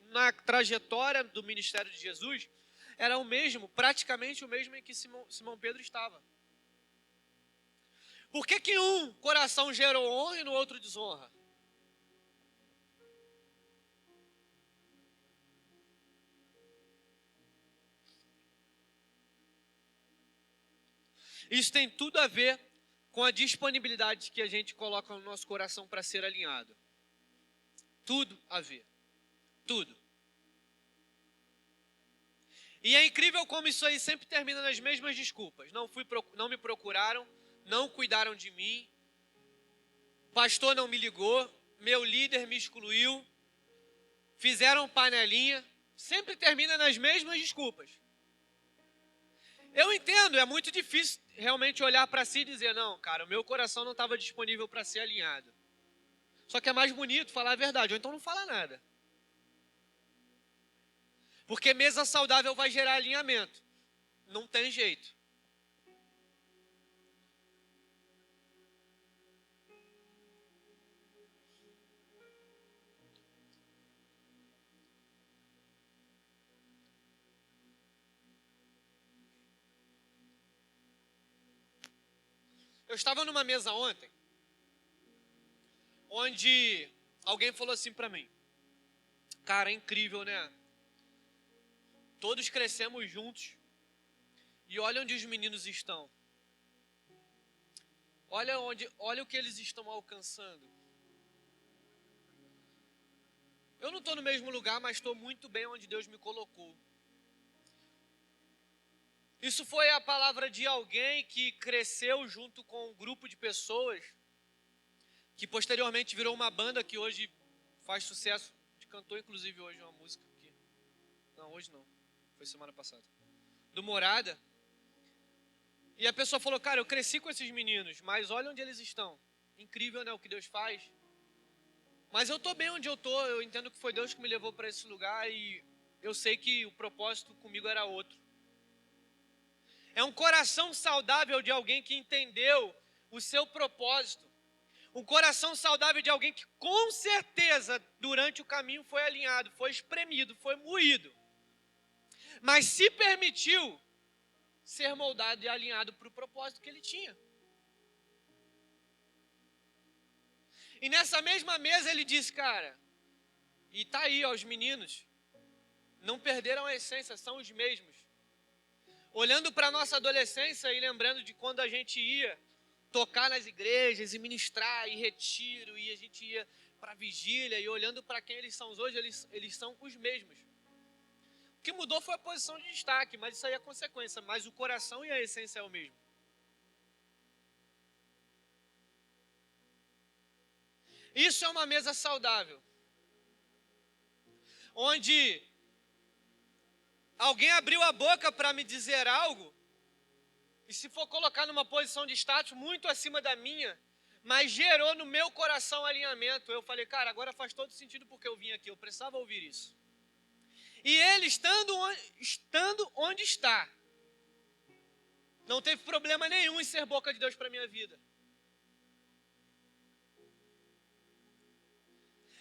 na trajetória do ministério de Jesus eram praticamente o mesmo em que Simão Pedro estava. Por que um coração gerou honra e no outro desonra? Isso tem tudo a ver com a disponibilidade que a gente coloca no nosso coração para ser alinhado. Tudo a ver. Tudo. E é incrível como isso aí sempre termina nas mesmas desculpas. Não me procuraram, não cuidaram de mim, pastor não me ligou, meu líder me excluiu, fizeram panelinha. Sempre termina nas mesmas desculpas. Eu entendo, é muito difícil realmente olhar para si e dizer, não, cara, o meu coração não estava disponível para ser alinhado. Só que é mais bonito falar a verdade, ou então não fala nada. Porque mesa saudável vai gerar alinhamento. Não tem jeito. Eu estava numa mesa ontem, onde alguém falou assim para mim, cara, é incrível, né? Todos crescemos juntos e olha onde os meninos estão. Olha o que eles estão alcançando. Eu não estou no mesmo lugar, mas estou muito bem onde Deus me colocou. Isso foi a palavra de alguém que cresceu junto com um grupo de pessoas que posteriormente virou uma banda que hoje faz sucesso cantou inclusive hoje uma música aqui. Não, hoje não. Foi semana passada. Do Morada. E a pessoa falou, cara, eu cresci com esses meninos, mas olha onde eles estão. Incrível, né, o que Deus faz. Mas eu tô bem onde eu tô, eu entendo que foi Deus que me levou para esse lugar e eu sei que o propósito comigo era outro. É um coração saudável de alguém que entendeu o seu propósito. Um coração saudável de alguém que com certeza durante o caminho foi alinhado, foi espremido, foi moído. Mas se permitiu ser moldado e alinhado para o propósito que ele tinha. E nessa mesma mesa ele disse, cara, e tá aí, ó, os meninos, não perderam a essência, são os mesmos. Olhando para a nossa adolescência e lembrando de quando a gente ia tocar nas igrejas e ministrar e retiro, e a gente ia para vigília, e olhando para quem eles são hoje, eles são os mesmos. O que mudou foi a posição de destaque, mas isso aí é consequência, mas o coração e a essência é o mesmo. Isso é uma mesa saudável, onde alguém abriu a boca para me dizer algo, e se for colocar numa posição de status muito acima da minha, mas gerou no meu coração alinhamento. Eu falei, cara, agora faz todo sentido porque eu vim aqui, eu precisava ouvir isso. E ele, estando onde está, não teve problema nenhum em ser boca de Deus para a minha vida.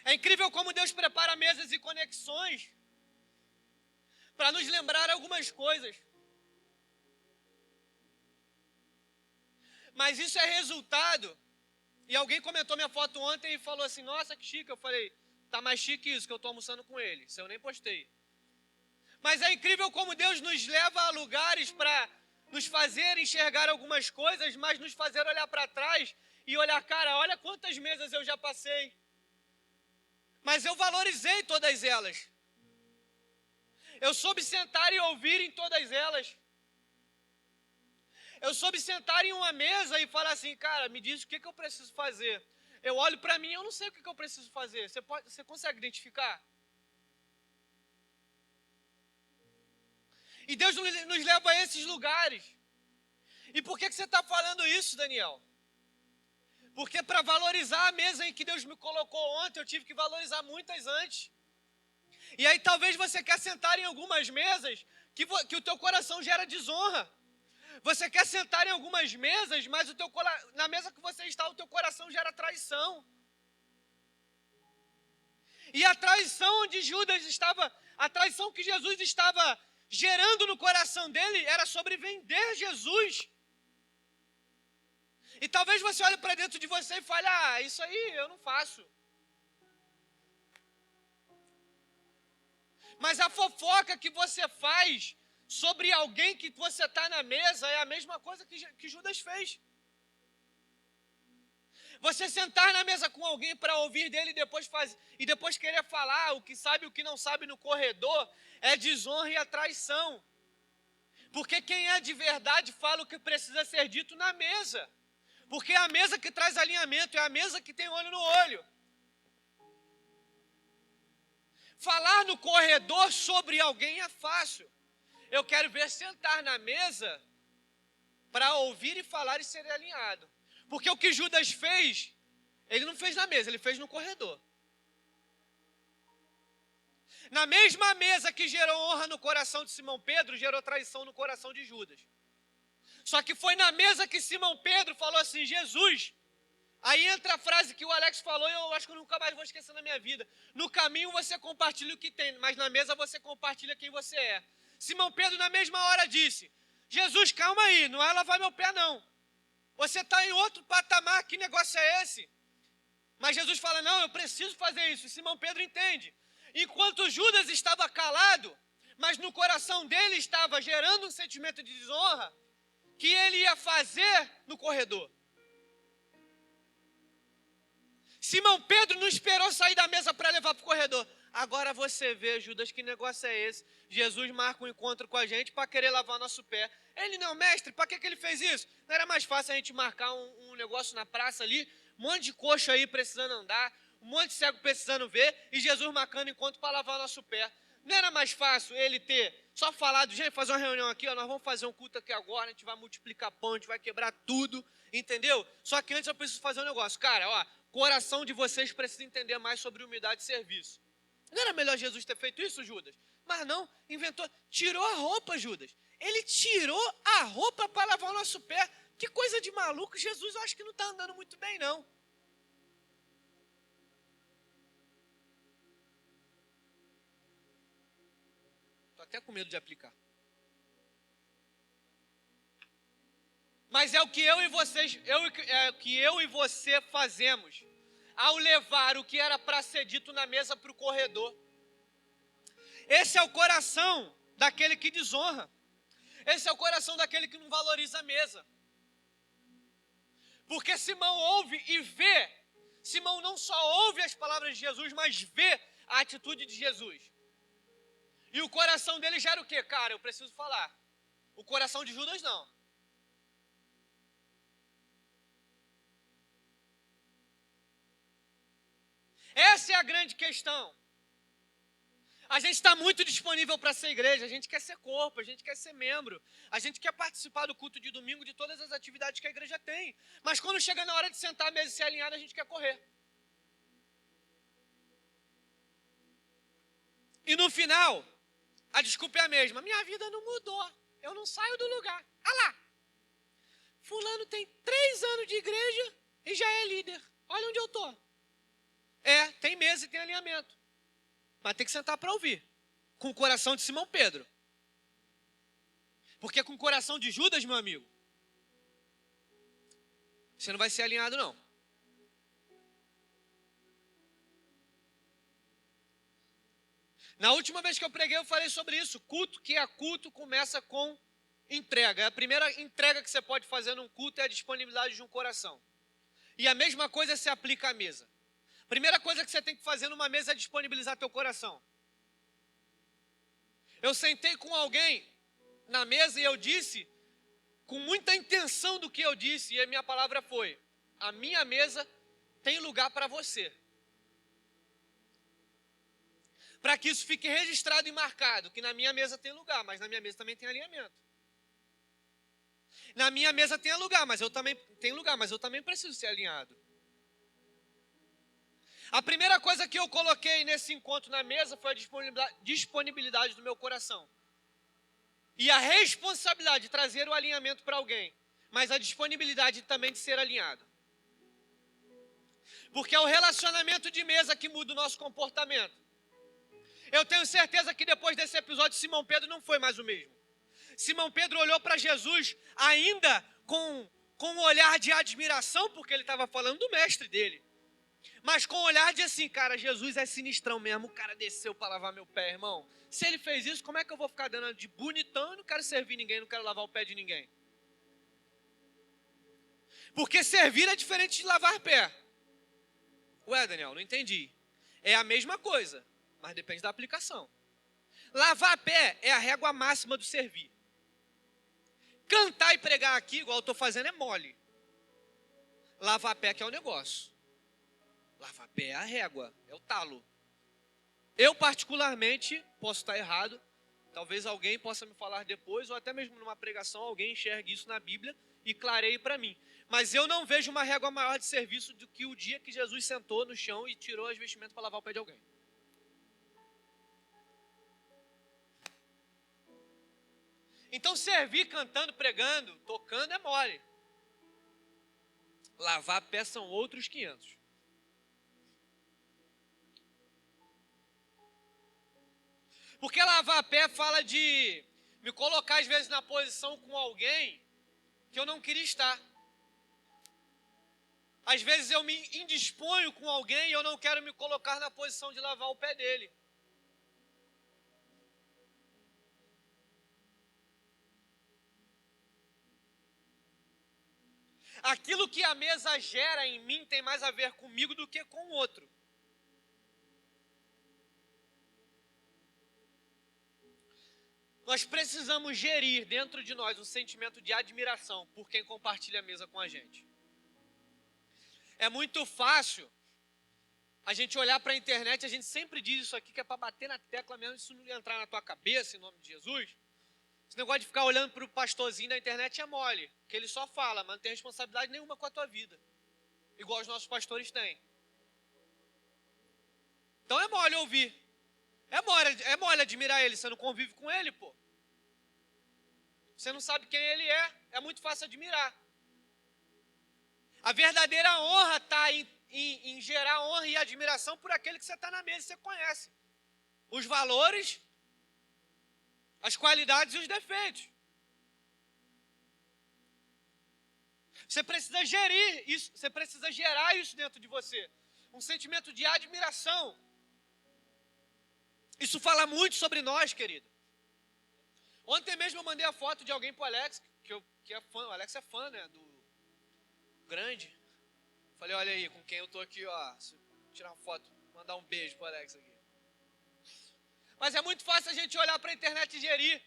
É incrível como Deus prepara mesas e conexões para nos lembrar algumas coisas. Mas isso é resultado. E alguém comentou minha foto ontem e falou assim, nossa, que chique. Eu falei, tá mais chique isso, que eu estou almoçando com ele. Isso eu nem postei. Mas é incrível como Deus nos leva a lugares para nos fazer enxergar algumas coisas, mas nos fazer olhar para trás e olhar, cara, olha quantas mesas eu já passei. Mas eu valorizei todas elas. Eu soube sentar e ouvir em todas elas. Eu soube sentar em uma mesa e falar assim, cara, me diz o que eu preciso fazer. Eu olho para mim, eu não sei o que eu preciso fazer. Você consegue identificar? E Deus nos leva a esses lugares. E por que você está falando isso, Daniel? Porque para valorizar a mesa em que Deus me colocou ontem, eu tive que valorizar muitas antes. E aí talvez você quer sentar em algumas mesas que o teu coração gera desonra. Você quer sentar em algumas mesas, mas na mesa que você está, o teu coração gera traição. E a traição onde Judas estava, a traição que Jesus estava gerando no coração dele, era sobre vender Jesus. E talvez você olhe para dentro de você e fale, isso aí eu não faço. Mas a fofoca que você faz sobre alguém que você está na mesa é a mesma coisa que Judas fez. Você sentar na mesa com alguém para ouvir dele e depois querer falar o que sabe e o que não sabe no corredor é desonra e a traição. Porque quem é de verdade fala o que precisa ser dito na mesa. Porque é a mesa que traz alinhamento, é a mesa que tem olho no olho. Falar no corredor sobre alguém é fácil. Eu quero ver sentar na mesa para ouvir e falar e ser alinhado. Porque o que Judas fez, ele não fez na mesa, ele fez no corredor. Na mesma mesa que gerou honra no coração de Simão Pedro, gerou traição no coração de Judas. Só que foi na mesa que Simão Pedro falou assim, Jesus. Aí entra a frase que o Alex falou e eu acho que eu nunca mais vou esquecer na minha vida. No caminho você compartilha o que tem, mas na mesa você compartilha quem você é. Simão Pedro na mesma hora disse, Jesus, calma aí, não é lavar meu pé não. Você está em outro patamar, que negócio é esse? Mas Jesus fala, não, eu preciso fazer isso. E Simão Pedro entende. Enquanto Judas estava calado, mas no coração dele estava gerando um sentimento de desonra, que ele ia fazer no corredor. Simão Pedro não esperou sair da mesa para levar para o corredor. Agora você vê, Judas, que negócio é esse? Jesus marca um encontro com a gente para querer lavar nosso pé. Ele não, mestre, para que ele fez isso? Não era mais fácil a gente marcar um negócio na praça ali? Um monte de coxo aí precisando andar, um monte de cego precisando ver, e Jesus marcando encontro para lavar o nosso pé. Não era mais fácil ele ter só falado, gente, fazer uma reunião aqui, ó, nós vamos fazer um culto aqui agora, a gente vai multiplicar pão, a gente vai quebrar tudo, entendeu? Só que antes eu preciso fazer um negócio. Cara, ó, coração de vocês precisa entender mais sobre humildade e serviço. Não era melhor Jesus ter feito isso, Judas? Mas não, inventou, tirou a roupa, Judas. Ele tirou a roupa para lavar o nosso pé. Que coisa de maluco, Jesus eu acho que não está andando muito bem, não. Estou até com medo de aplicar. Mas é o que eu e você fazemos ao levar o que era para ser dito na mesa para o corredor. Esse é o coração daquele que desonra. Esse é o coração daquele que não valoriza a mesa. Porque Simão ouve e vê. Simão não só ouve as palavras de Jesus, mas vê a atitude de Jesus. E o coração dele já era o quê? Cara, eu preciso falar. O coração de Judas não. Essa é a grande questão. A gente está muito disponível para ser igreja, a gente quer ser corpo, a gente quer ser membro, a gente quer participar do culto de domingo, de todas as atividades que a igreja tem. Mas quando chega na hora de sentar à mesa e ser alinhado, a gente quer correr. E no final, a desculpa é a mesma. Minha vida não mudou, eu não saio do lugar. Ah lá, fulano tem 3 anos de igreja e já é líder. Olha onde eu estou. Tem mesa e tem alinhamento. Mas tem que sentar para ouvir. Com o coração de Simão Pedro. Porque com o coração de Judas, meu amigo, você não vai ser alinhado, não. Na última vez que eu preguei, eu falei sobre isso. Culto que é culto começa com entrega. A primeira entrega que você pode fazer num culto é a disponibilidade de um coração. E a mesma coisa se aplica à mesa. Primeira coisa que você tem que fazer numa mesa é disponibilizar teu coração. Eu sentei com alguém na mesa e eu disse, com muita intenção do que eu disse, e a minha palavra foi, a minha mesa tem lugar para você. Para que isso fique registrado e marcado, que na minha mesa tem lugar, mas na minha mesa também tem alinhamento. Na minha mesa tem lugar, mas eu também preciso ser alinhado. A primeira coisa que eu coloquei nesse encontro na mesa foi a disponibilidade do meu coração. E a responsabilidade de trazer o alinhamento para alguém, mas a disponibilidade também de ser alinhado. Porque é o relacionamento de mesa que muda o nosso comportamento. Eu tenho certeza que depois desse episódio, Simão Pedro não foi mais o mesmo. Simão Pedro olhou para Jesus ainda com um olhar de admiração, porque ele estava falando do mestre dele. Mas com o olhar de assim, cara, Jesus é sinistrão mesmo, o cara desceu para lavar meu pé, irmão. Se ele fez isso, como é que eu vou ficar dando de bonitão? Eu não quero servir ninguém, não quero lavar o pé de ninguém. Porque servir é diferente de lavar pé. Ué, Daniel, não entendi. É a mesma coisa, mas depende da aplicação. Lavar pé é a régua máxima do servir. Cantar e pregar aqui, igual eu estou fazendo, é mole. Lavar pé que é o negócio. Lavar pé é a régua, é o talo. Eu particularmente, posso estar errado, talvez alguém possa me falar depois, ou até mesmo numa pregação, alguém enxergue isso na Bíblia e clareie para mim. Mas eu não vejo uma régua maior de serviço do que o dia que Jesus sentou no chão e tirou as vestimentas para lavar o pé de alguém. Então servir cantando, pregando, tocando é mole. Lavar pé são outros 500. Porque lavar pé fala de me colocar às vezes na posição com alguém que eu não queria estar. Às vezes eu me indisponho com alguém e eu não quero me colocar na posição de lavar o pé dele. Aquilo que a mesa gera em mim tem mais a ver comigo do que com o outro. Nós precisamos gerir dentro de nós um sentimento de admiração por quem compartilha a mesa com a gente. É muito fácil a gente olhar para a internet, a gente sempre diz isso aqui, que é para bater na tecla mesmo, isso não entrar na tua cabeça, em nome de Jesus. Esse negócio de ficar olhando para o pastorzinho da internet é mole, que ele só fala, mas não tem responsabilidade nenhuma com a tua vida, igual os nossos pastores têm. Então é mole ouvir, é mole admirar ele, você não convive com ele, pô. Você não sabe quem ele é muito fácil admirar. A verdadeira honra está em gerar honra e admiração por aquele que você está na mesa e você conhece. Os valores, as qualidades e os defeitos. Você precisa gerir isso, você precisa gerar isso dentro de você. Um sentimento de admiração. Isso fala muito sobre nós, querido. Ontem mesmo eu mandei a foto de alguém pro Alex, que é fã, o Alex é fã, né, do Grande. Falei, olha aí, com quem eu tô aqui, ó, tirar uma foto, mandar um beijo pro Alex aqui. Mas é muito fácil a gente olhar para a internet e gerir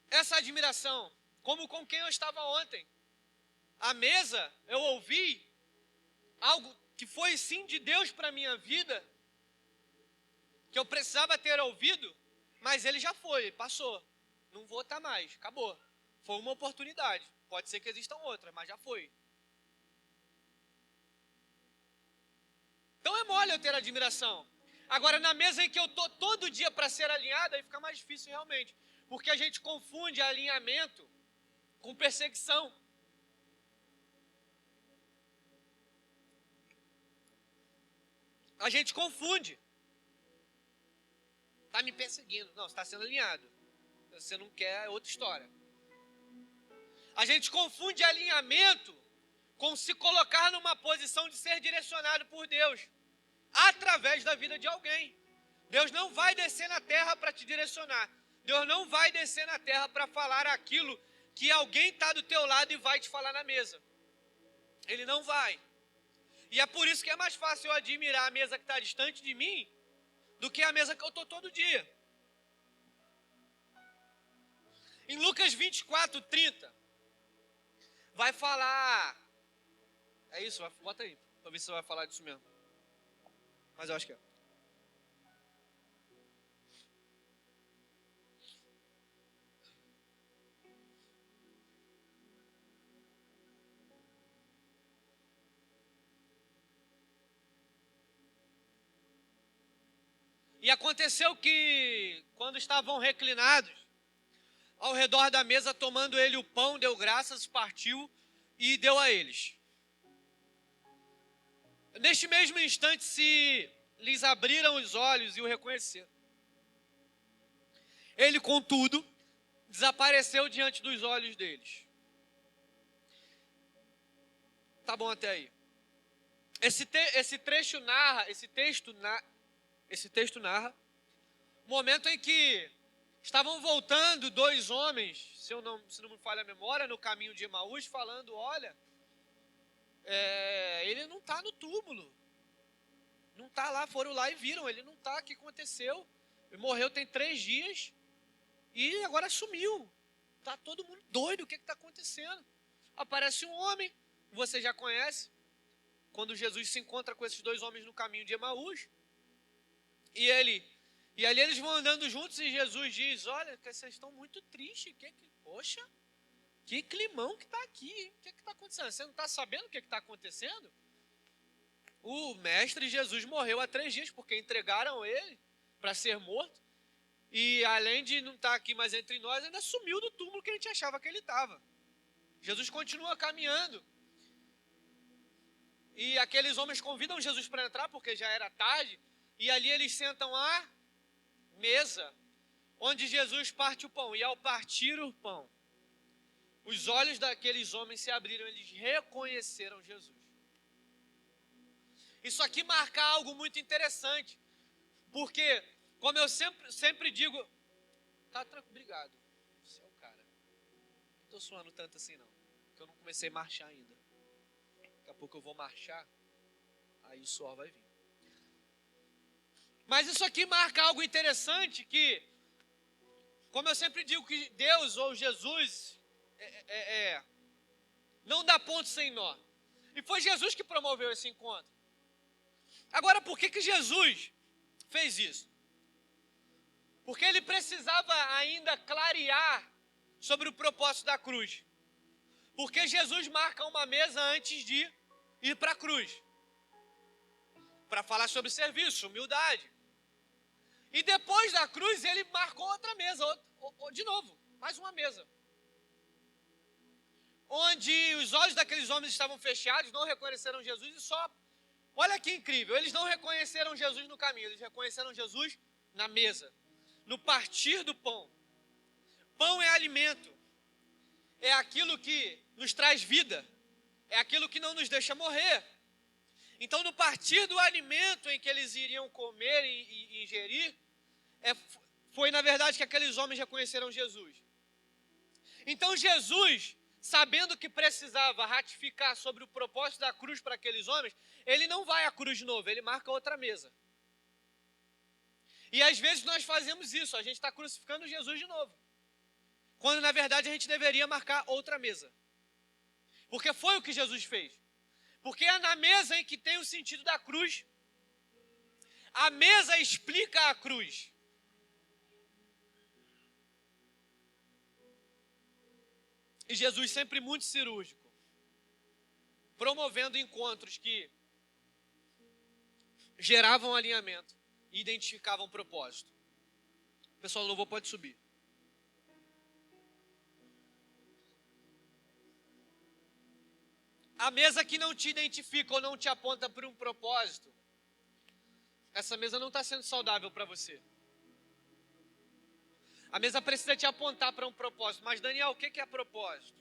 essa admiração, como com quem eu estava ontem. À mesa, eu ouvi algo que foi sim de Deus para a minha vida, que eu precisava ter ouvido, mas ele já foi, passou. Não vou estar mais, acabou. Foi uma oportunidade. Pode ser que existam outras, mas já foi. Então é mole eu ter admiração. Agora, na mesa em que eu estou todo dia para ser alinhado, aí fica mais difícil realmente. Porque a gente confunde alinhamento com perseguição. A gente confunde. Está me perseguindo. Não, você está sendo alinhado. Você não quer, é outra história. A gente confunde alinhamento com se colocar numa posição de ser direcionado por Deus, através da vida de alguém. Deus não vai descer na terra para te direcionar. Deus não vai descer na terra para falar aquilo que alguém está do teu lado e vai te falar na mesa. Ele não vai. E é por isso que é mais fácil eu admirar a mesa que está distante de mim do que a mesa que eu estou todo dia. Em Lucas 24, 30, vai falar... É isso, bota aí, para ver se você vai falar disso mesmo. Mas eu acho que é. E aconteceu que, quando estavam reclinados, ao redor da mesa, tomando ele o pão, deu graças, partiu e deu a eles. Neste mesmo instante, se lhes abriram os olhos e o reconheceram. Ele, contudo, desapareceu diante dos olhos deles. Tá bom até aí. Esse texto narra o momento em que estavam voltando dois homens, se não me falha a memória, no caminho de Emaús, falando, olha, ele não está no túmulo, não está lá, foram lá e viram, ele não está, o que aconteceu? Ele morreu tem 3 dias e agora sumiu, está todo mundo doido, o que está acontecendo? Aparece um homem, você já conhece, quando Jesus se encontra com esses dois homens no caminho de Emaús, e ali eles vão andando juntos e Jesus diz, olha, vocês estão muito tristes, poxa, que climão que está aqui, hein? O que está acontecendo? Você não está sabendo o que está acontecendo? O mestre Jesus morreu há 3 dias, porque entregaram ele para ser morto, e além de não estar aqui mais entre nós, ainda sumiu do túmulo que a gente achava que ele estava. Jesus continua caminhando, e aqueles homens convidam Jesus para entrar, porque já era tarde, e ali eles sentam à mesa, onde Jesus parte o pão, e ao partir o pão, os olhos daqueles homens se abriram, eles reconheceram Jesus. Isso aqui marca algo muito interessante, porque, como eu sempre digo, tá tranquilo, obrigado, você é o cara, não estou suando tanto assim não, porque eu não comecei a marchar ainda, daqui a pouco eu vou marchar, aí o suor vai vir. Mas isso aqui marca algo interessante que, como eu sempre digo que Deus ou Jesus não dá ponto sem nó. E foi Jesus que promoveu esse encontro. Agora, por que Jesus fez isso? Porque ele precisava ainda clarear sobre o propósito da cruz. Porque Jesus marca uma mesa antes de ir para a cruz. Para falar sobre serviço, humildade. E depois da cruz, ele marcou outra mesa, de novo, mais uma mesa. Onde os olhos daqueles homens estavam fechados, não reconheceram Jesus e só... Olha que incrível, eles não reconheceram Jesus no caminho, eles reconheceram Jesus na mesa, no partir do pão. Pão é alimento, é aquilo que nos traz vida, é aquilo que não nos deixa morrer. Então, no partir do alimento em que eles iriam comer e ingerir, foi na verdade que aqueles homens reconheceram Jesus. Então, Jesus, sabendo que precisava ratificar sobre o propósito da cruz para aqueles homens, ele não vai à cruz de novo, ele marca outra mesa. E às vezes nós fazemos isso, a gente está crucificando Jesus de novo. Quando na verdade a gente deveria marcar outra mesa. Porque foi o que Jesus fez. Porque é na mesa em que tem o sentido da cruz. A mesa explica a cruz. E Jesus sempre muito cirúrgico, promovendo encontros que geravam alinhamento e identificavam propósito. O pessoal do louvor pode subir. A mesa que não te identifica ou não te aponta para um propósito, essa mesa não está sendo saudável para você. A mesa precisa te apontar para um propósito. Mas, Daniel, o que é propósito?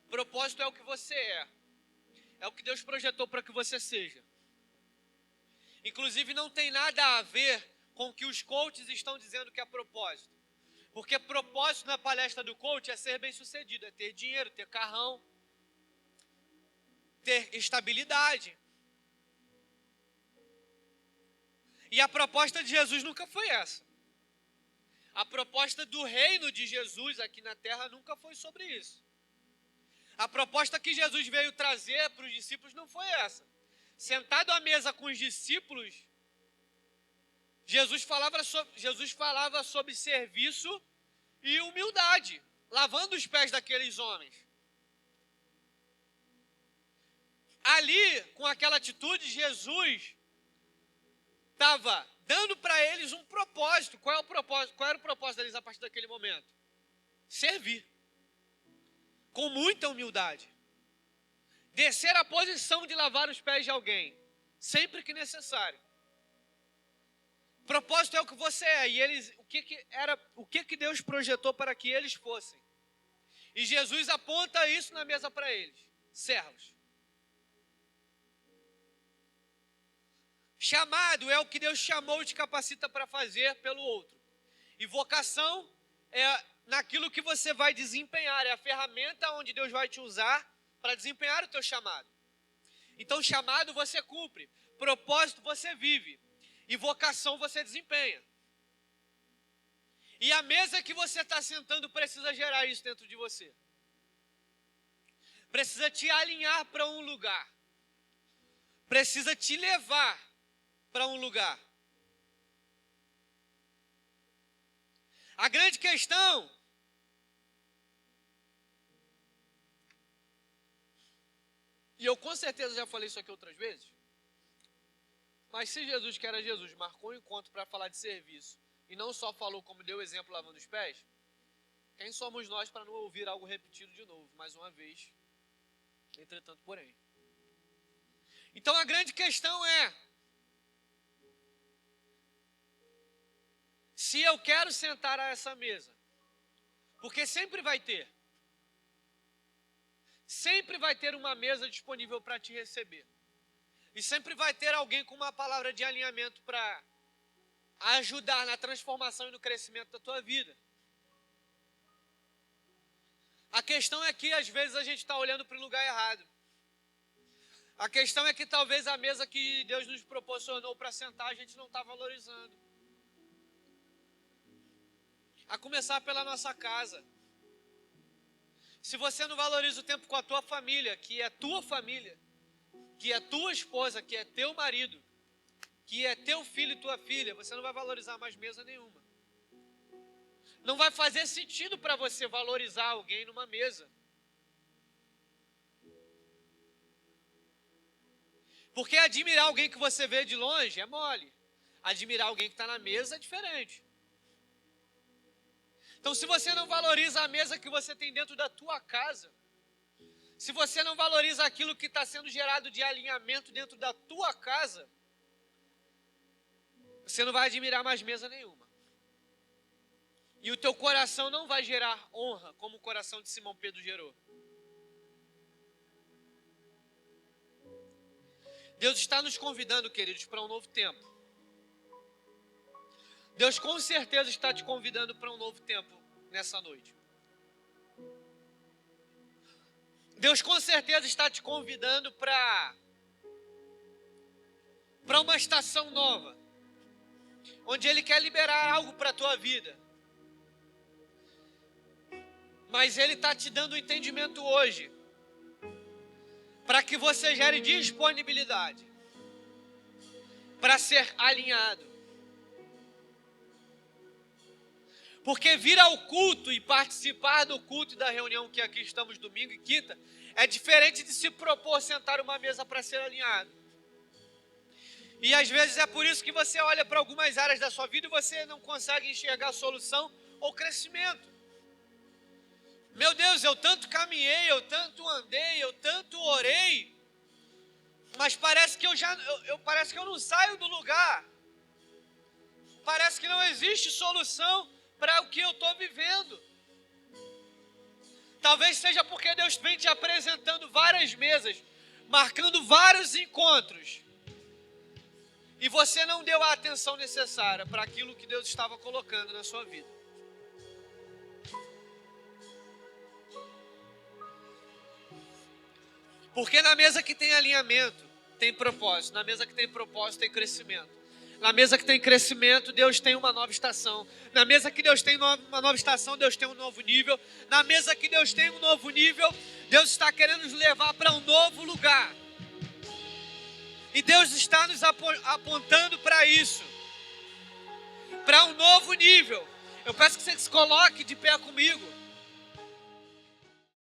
Propósito é o que você é. É o que Deus projetou para que você seja. Inclusive, não tem nada a ver com o que os coaches estão dizendo que é propósito. Porque propósito na palestra do coach é ser bem-sucedido, é ter dinheiro, ter carrão, ter estabilidade. E a proposta de Jesus nunca foi essa. A proposta do reino de Jesus aqui na terra nunca foi sobre isso. A proposta que Jesus veio trazer para os discípulos não foi essa. Sentado à mesa com os discípulos, Jesus falava sobre serviço e humildade, lavando os pés daqueles homens. Ali, com aquela atitude, Jesus estava dando para eles um propósito. Qual é o propósito? Qual era o propósito deles a partir daquele momento? Servir. Com muita humildade. Descer a posição de lavar os pés de alguém, sempre que necessário. Propósito é o que você é, e eles, o que Deus projetou para que eles fossem. E Jesus aponta isso na mesa para eles, servos. Chamado é o que Deus chamou e te capacita para fazer pelo outro. E vocação é naquilo que você vai desempenhar, é a ferramenta onde Deus vai te usar para desempenhar o teu chamado. Então, chamado você cumpre, propósito você vive, e vocação você desempenha. E a mesa que você está sentando precisa gerar isso dentro de você. Precisa te alinhar para um lugar. Precisa te levar para um lugar. A grande questão e eu com certeza já falei isso aqui outras vezes, mas se Jesus, que era Jesus, marcou um encontro para falar de serviço e não só falou como deu exemplo lavando os pés, quem somos nós para não ouvir algo repetido de novo, mais uma vez, entretanto, porém. Então a grande questão é, se eu quero sentar a essa mesa, porque sempre vai ter uma mesa disponível para te receber. E sempre vai ter alguém com uma palavra de alinhamento para ajudar na transformação e no crescimento da tua vida. A questão é que às vezes a gente está olhando para o lugar errado. A questão é que talvez a mesa que Deus nos proporcionou para sentar a gente não está valorizando. A começar pela nossa casa. Se você não valoriza o tempo com a tua família, que é tua família, que é tua esposa, que é teu marido, que é teu filho e tua filha, você não vai valorizar mais mesa nenhuma. Não vai fazer sentido para você valorizar alguém numa mesa. Porque admirar alguém que você vê de longe é mole. Admirar alguém que está na mesa é diferente. Então, se você não valoriza a mesa que você tem dentro da tua casa, se você não valoriza aquilo que está sendo gerado de alinhamento dentro da tua casa, você não vai admirar mais mesa nenhuma. E o teu coração não vai gerar honra, como o coração de Simão Pedro gerou. Deus está nos convidando, queridos, para um novo tempo. Deus com certeza está te convidando para um novo tempo nessa noite. Deus com certeza está te convidando para uma estação nova, onde Ele quer liberar algo para a tua vida. Mas Ele está te dando um entendimento hoje, para que você gere disponibilidade, para ser alinhado. Porque vir ao culto e participar do culto e da reunião que aqui estamos domingo e quinta, é diferente de se propor sentar uma mesa para ser alinhado. E às vezes é por isso que você olha para algumas áreas da sua vida e você não consegue enxergar solução ou crescimento. Meu Deus, eu tanto caminhei, eu tanto andei, eu tanto orei, mas parece que parece que eu não saio do lugar. Parece que não existe solução para o que eu estou vivendo. Talvez seja porque Deus vem te apresentando várias mesas, marcando vários encontros, e você não deu a atenção necessária para aquilo que Deus estava colocando na sua vida. Porque na mesa que tem alinhamento, tem propósito. Na mesa que tem propósito, tem crescimento. Na mesa que tem crescimento, Deus tem uma nova estação. Na mesa que Deus tem uma nova estação, Deus tem um novo nível. Na mesa que Deus tem um novo nível, Deus está querendo nos levar para um novo lugar. E Deus está nos apontando para isso. Para um novo nível. Eu peço que você se coloque de pé comigo.